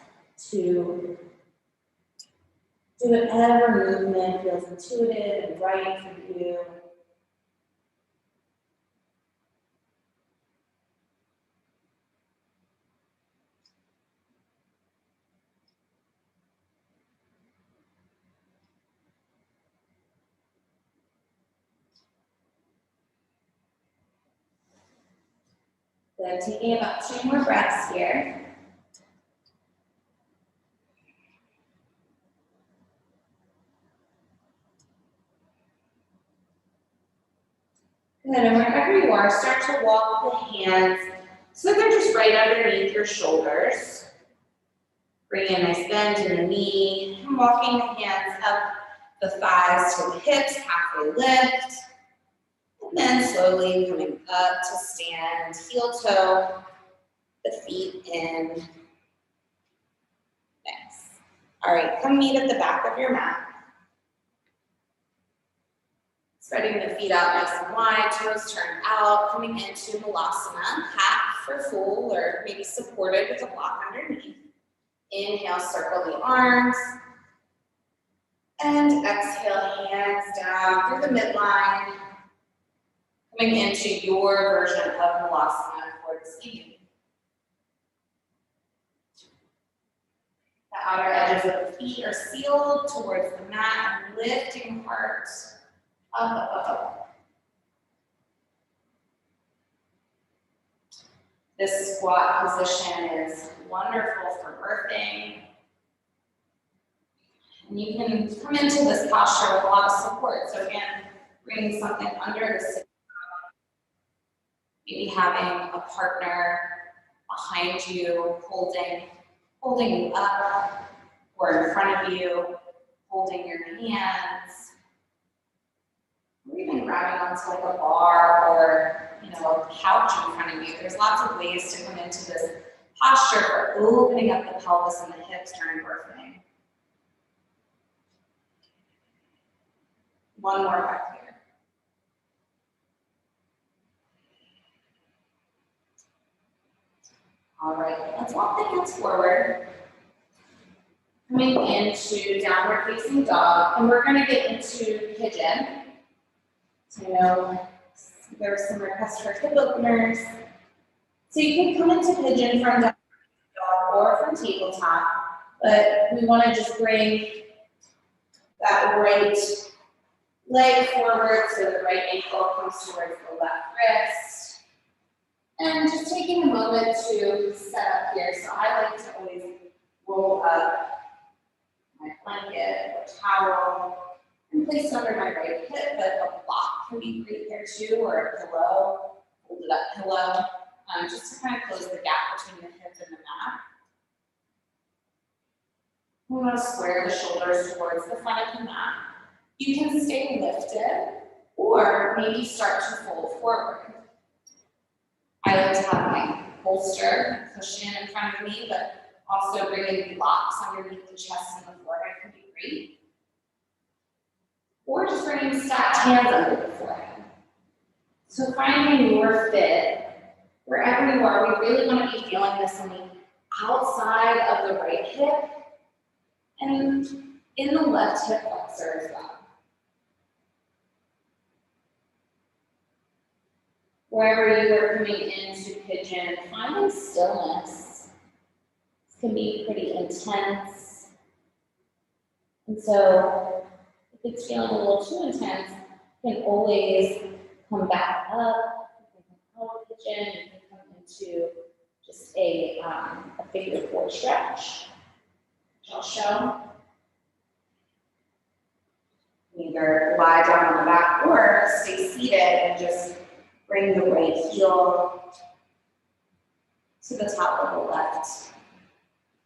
to do whatever movement feels intuitive and right for you. Good, taking about 2 more breaths here. Good, and wherever you are, start to walk the hands so they're just right underneath your shoulders. Bring a nice bend in the knee, and walking the hands up the thighs to the hips, halfway lift. And then slowly coming up to stand, heel toe, the feet in. Nice. All right, come meet at the back of your mat. Spreading the feet out nice and wide, toes turned out, coming into Malasana, half for full or maybe supported with a block underneath. Inhale, circle the arms. And exhale, hands down through the midline. Coming into your version of Malasana for seam. The outer edges of the feet are sealed towards the mat, lifting heart up, up, up. This squat position is wonderful for birthing. And you can come into this posture with a lot of support. So again, bringing something under the sit, maybe having a partner behind you holding you up, or in front of you, holding your hands, or even grabbing onto like a bar or a couch in front of you. There's lots of ways to come into this posture for opening up the pelvis and the hips during birthing. One more back here. All right, let's walk the hands forward. Coming into downward facing dog, and we're going to get into pigeon. So there were some requests for hip openers. So you can come into pigeon from downward dog or from tabletop, but we want to just bring that right leg forward so the right ankle comes towards the left wrist. And just taking a moment to set up here. So I like to always roll up my blanket or towel and place it under my right hip, but a block can be great here too, or a pillow, folded up pillow, just to kind of close the gap between the hip and the mat. We want to square the shoulders towards the front of the mat. You can stay lifted or maybe start to fold forward. I like to have my bolster cushion in front of me, but also bringing blocks underneath the chest and the forehead can be great. Or just bringing stacked hands under the forehead. So finding your fit, wherever you are, we really want to be feeling this on the outside of the right hip and in the left hip flexor as well. Wherever you are coming into pigeon, finding stillness. This can be pretty intense. And so if it's feeling a little too intense, you can always come back up. You can come out of pigeon. You can come into just a figure four stretch, which I'll show. Either lie down on the back or stay seated and just bring the right heel to the top of the left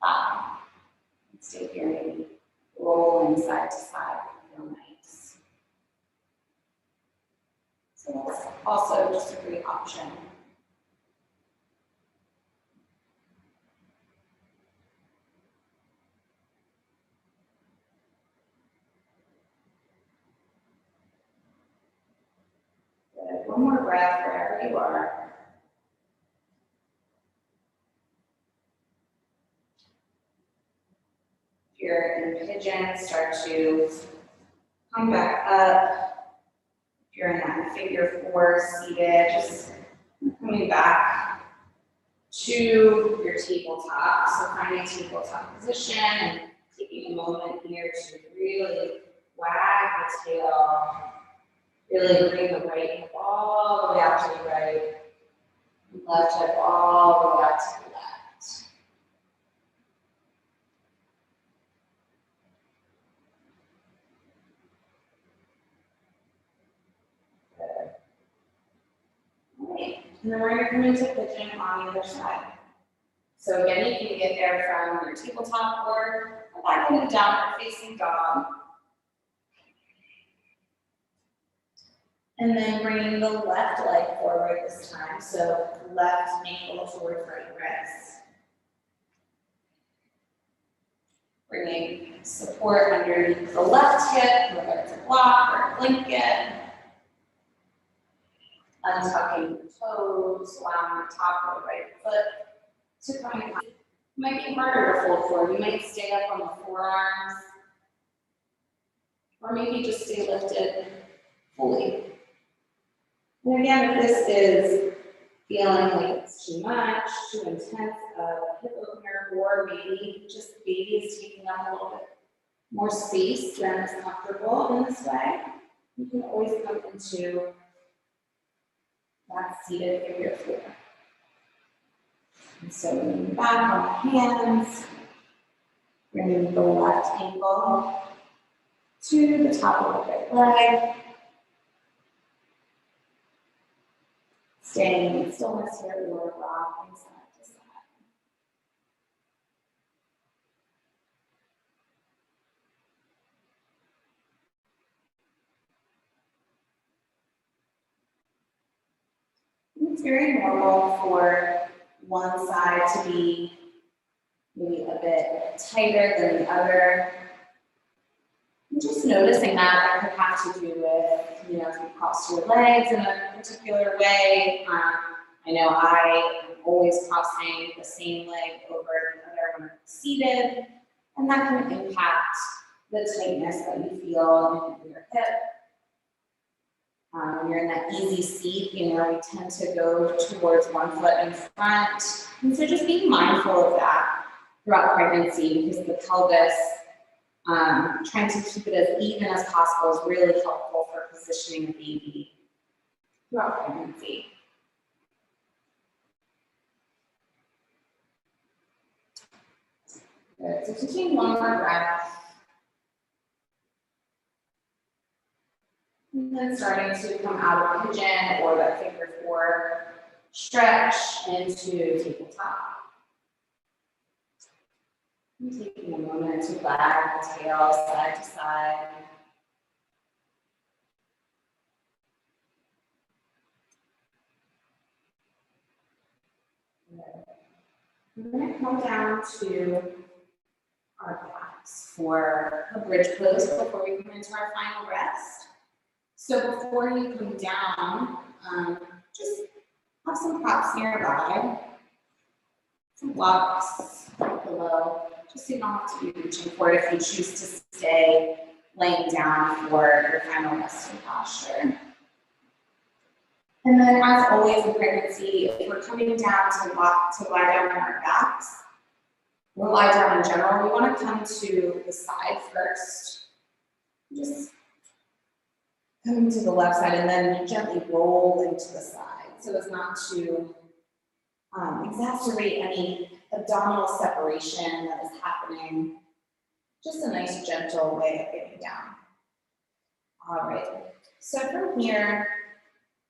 thigh. Stay here and rolling side to side. Feel nice. So that's also just a great option. Good. One more breath wherever you are. If you're in pigeon, start to come back up. If you're in that figure four seated, just coming back to your tabletop. So finding tabletop position and taking a moment here to really wag the tail. Really bring the right hip all the way out to the right, left hip all the way out to the left. Good. All right, and then we're going to come into pigeon on the other side. So again, you can get there from your tabletop or back into downward facing dog. And then bringing the left leg forward this time. So left ankle towards right wrist. Bringing support underneath the left hip, whether it's a block or a blanket. Untucking the toes, allowing the top of the right foot to come in. It might be harder to fold forward. You might stay up on the forearms. Or maybe just stay lifted fully. And again, if this is feeling like it's too much, too intense of a hip opener, or maybe just the baby is taking up a little bit more space than is comfortable in this way, you can always come into that seated figure four. And so leaning back on the hands, bringing the left ankle to the top of the right leg. Staying in stillness here, or rocking side to side. It's very normal for one side to be maybe a bit tighter than the other. And just noticing that could have to do with, if you cross your legs in a particular way. I know I am always crossing the same leg over the other when I'm seated, and that can impact the tightness that you feel in your hip. You're in that easy seat, we tend to go towards one foot in front. And so just being mindful of that throughout pregnancy, because the pelvis, trying to keep it as even as possible is really helpful for positioning the baby throughout pregnancy. Good, so taking one more breath. And then starting to come out of pigeon or that figure four stretch into tabletop. And taking a moment to wag the tail side to side. We're going to come down to our blocks for a bridge pose before we come into our final rest. So before you come down, just have some props nearby, some blocks below, just so you don't have to be reaching for it if you choose to stay laying down for your final resting posture. And then, as always in pregnancy, if we're coming down to lie down on our backs, or lie down in general, we want to come to the side first. Just coming to the left side and then gently roll into the side so as not to exacerbate any abdominal separation that is happening. Just a nice gentle way of getting down. All right, so from here,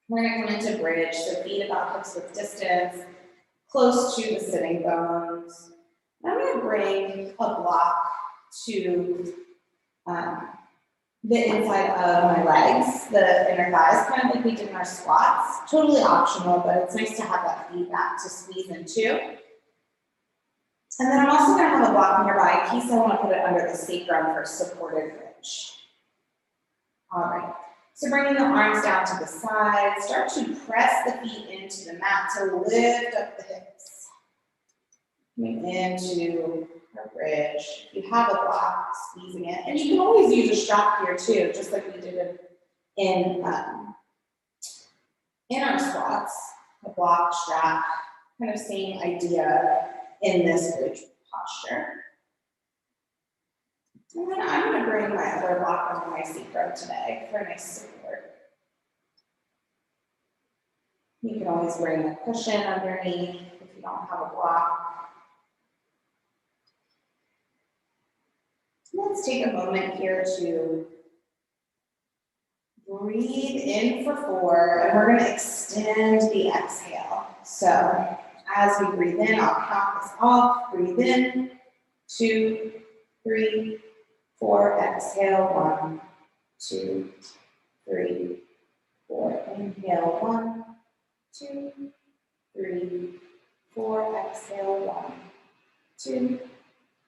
we're going to come into bridge, so feet about hips width distance, close to the sitting bones. I'm going to bring a block to the inside of my legs, the inner thighs, kind of like we did in our squats. Totally optional, but it's nice to have that feedback to squeeze into. And then I'm also going to have a block nearby in case I want to put it under the sacrum for supported bridge. All right. So bringing the arms down to the side, start to press the feet into the mat to lift up the hips. Coming into our bridge. If you have a block, squeezing it. And you can always use a strap here too, just like we did in our squats. A block, strap, kind of same idea in this bridge posture. And then I'm going to bring my other block onto my sacrum today for a nice support. You can always bring a cushion underneath if you don't have a block. Let's take a moment here to breathe in for 4, and we're going to extend the exhale. So as we breathe in, I'll count this off. Breathe in, 2, 3, 4, exhale, 1, 2, 3, 4, inhale, 1, 2, 3, 4, exhale, 1, 2,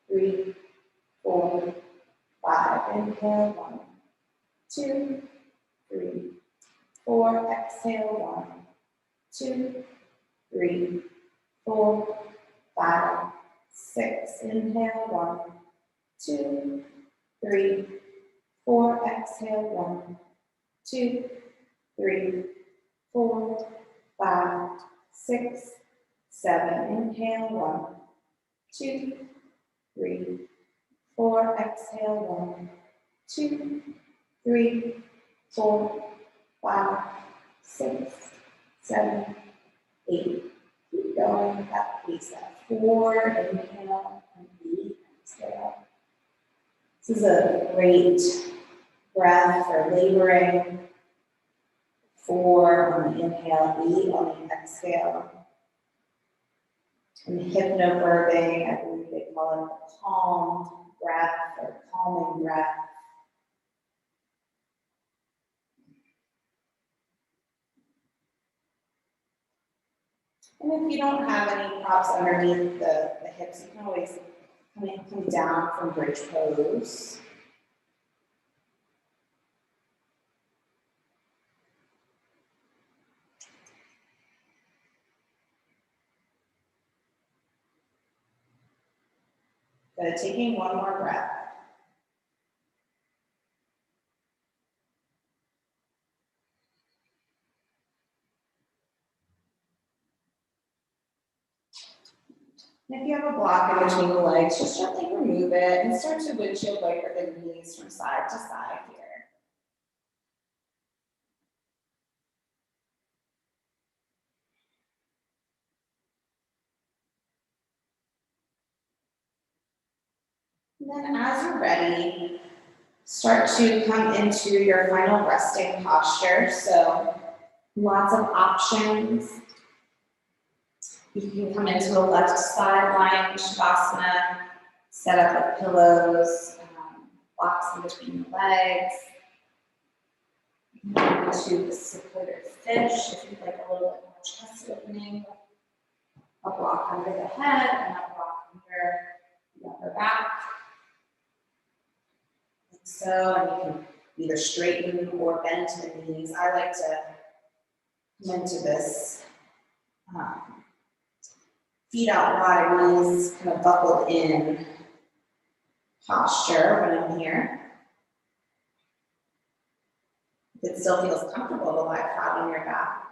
3, 4, 5, inhale, 1, 2, 3, 4, exhale, 1, 2, 3, 4, 5, 6, inhale, 1, 2, 3, 4, exhale, 1, 2, 3, 4, 5, 6, 7. Inhale, 1, 2, 3, 4. Exhale, 1, 2, 3, 4, 5, 6, 7, 8. Keep going at that pace. At 4, inhale, and 8, exhale. This is a great breath for laboring. 4 on the inhale, 8 on the exhale. And hypnobirthing, I believe they call it the calm breath or calming breath. And if you don't have any props underneath the hips, you can always come down from bridge pose. Good, taking one more breath. And if you have a block in between the legs, just gently remove it and start to windshield wiper the knees from side to side here. And then as you're ready, start to come into your final resting posture. So lots of options. You can come into a left side lying Shavasana, set up with pillows, blocks in between the legs. Into the supported fish if you'd like a little bit more chest opening. A block under the head and a block under the upper back. Like so, and you can either straighten or bend to the knees. I like to come into this feet out wide, knees kind of buckled in posture when I'm here. If it still feels comfortable to lie flat on your back.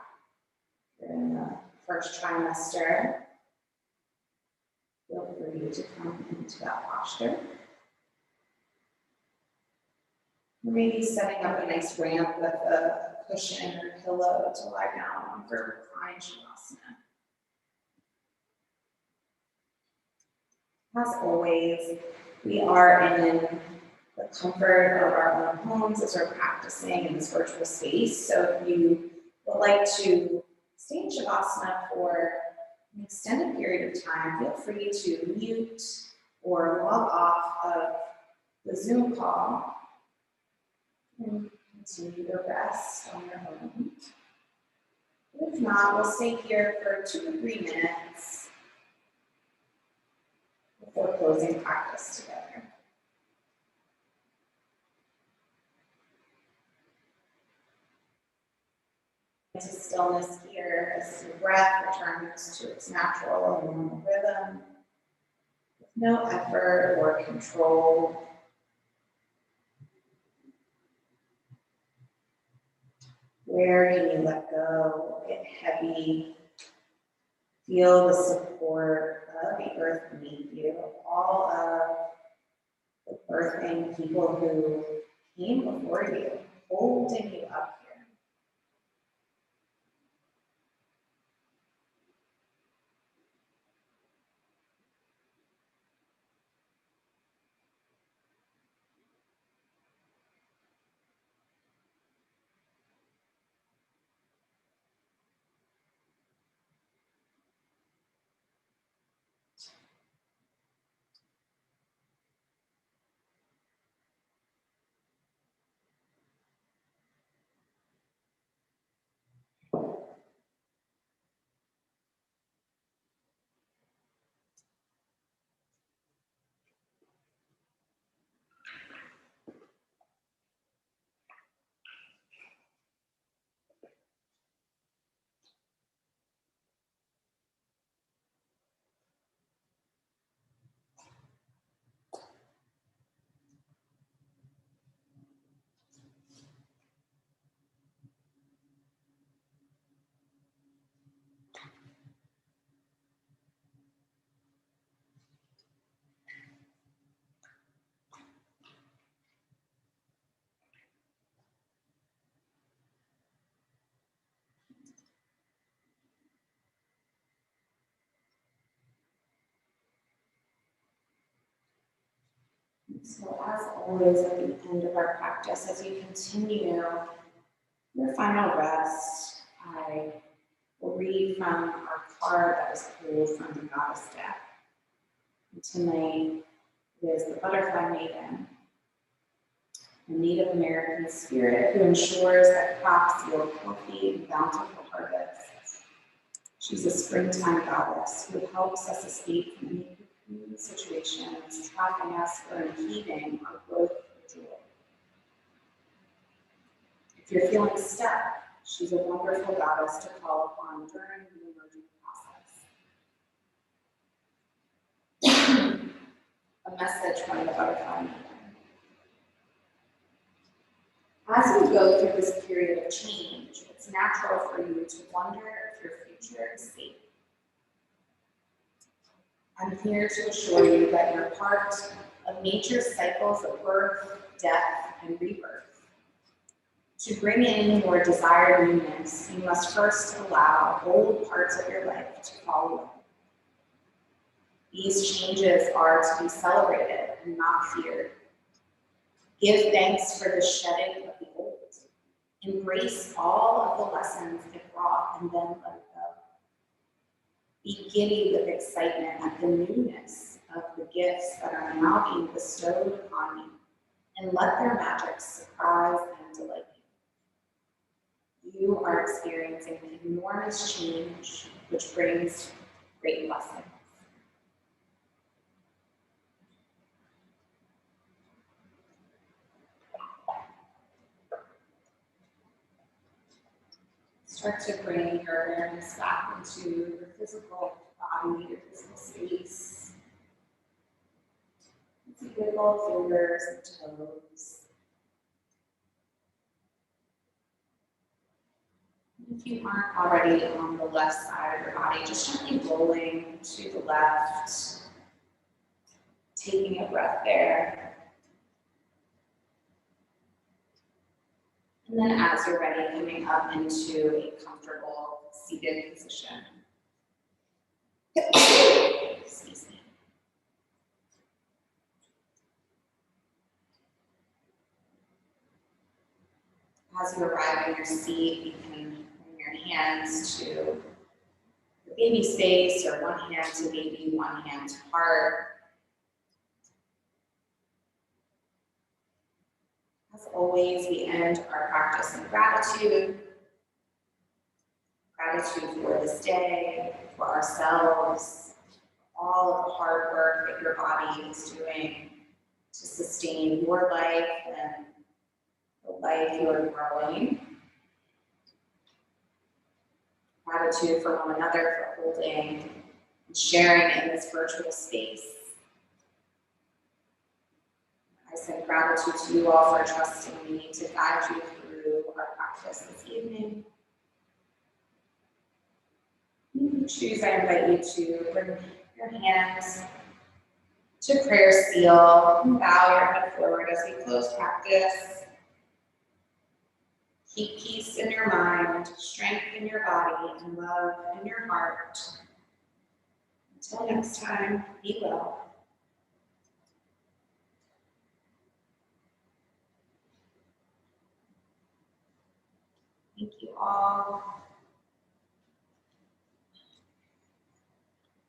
You're in the first trimester. Feel free to come into that posture. Maybe setting up a nice ramp with a cushion or pillow to lie down on for reclined Shavasana. As always, we are in the comfort of our own homes as we're practicing in this virtual space. So if you would like to stay in Shavasana for an extended period of time, feel free to mute or log off of the Zoom call and continue to rest on your own. If not, we'll stay here for 2 to 3 minutes before closing practice together. Into stillness here as your breath returns to its natural and normal rhythm, with no effort or control. Where can you let go, get heavy, feel the support of the earth beneath you, all of the birthing people who came before you, holding you up here. So as always at the end of our practice, as you continue your final rest, I will read from our card that was pulled from the Goddess deck. And tonight is the Butterfly Maiden, a Native American spirit who ensures that crops yield healthy and bountiful harvests. She's a springtime goddess who helps us escape from any cocoon situations, trapping us or impeding our growth or joy. If you're feeling stuck, she's a wonderful goddess to call upon during the emerging process. A message from the Butterfly Maiden. As we go through this period of change, it's natural for you to wonder if your future is safe. I'm here to assure you that you're part of nature's cycles of birth, death, and rebirth. To bring in your desired newness, you must first allow old parts of your life to fall away. These changes are to be celebrated and not feared. Give thanks for the shedding of the old. Embrace all of the lessons it brought and then let it go. Be giddy with excitement at the newness of the gifts that are now being bestowed upon you, and let their magic surprise and delight you. You are experiencing an enormous change, which brings great blessings. Start to bring your awareness back into your physical body, your physical space. Wiggle fingers and toes. If you aren't already on the left side of your body, just gently rolling to the left, taking a breath there. And then as you're ready, coming up into a comfortable seated position. Excuse me. As you arrive in your seat, you can bring your hands to the baby space, or one hand to baby, one hand to heart. As always, we end our practice in gratitude. Gratitude for this day, for ourselves, all of the hard work that your body is doing to sustain your life and the life you are growing. Gratitude for one another for holding and sharing in this virtual space. I send gratitude to you all for trusting me to guide you through our practice this evening. You can choose, I invite you to bring your hands to prayer seal and bow your head forward as we close practice. Keep peace in your mind, strength in your body, and love in your heart. Until next time, be well. Thank you all.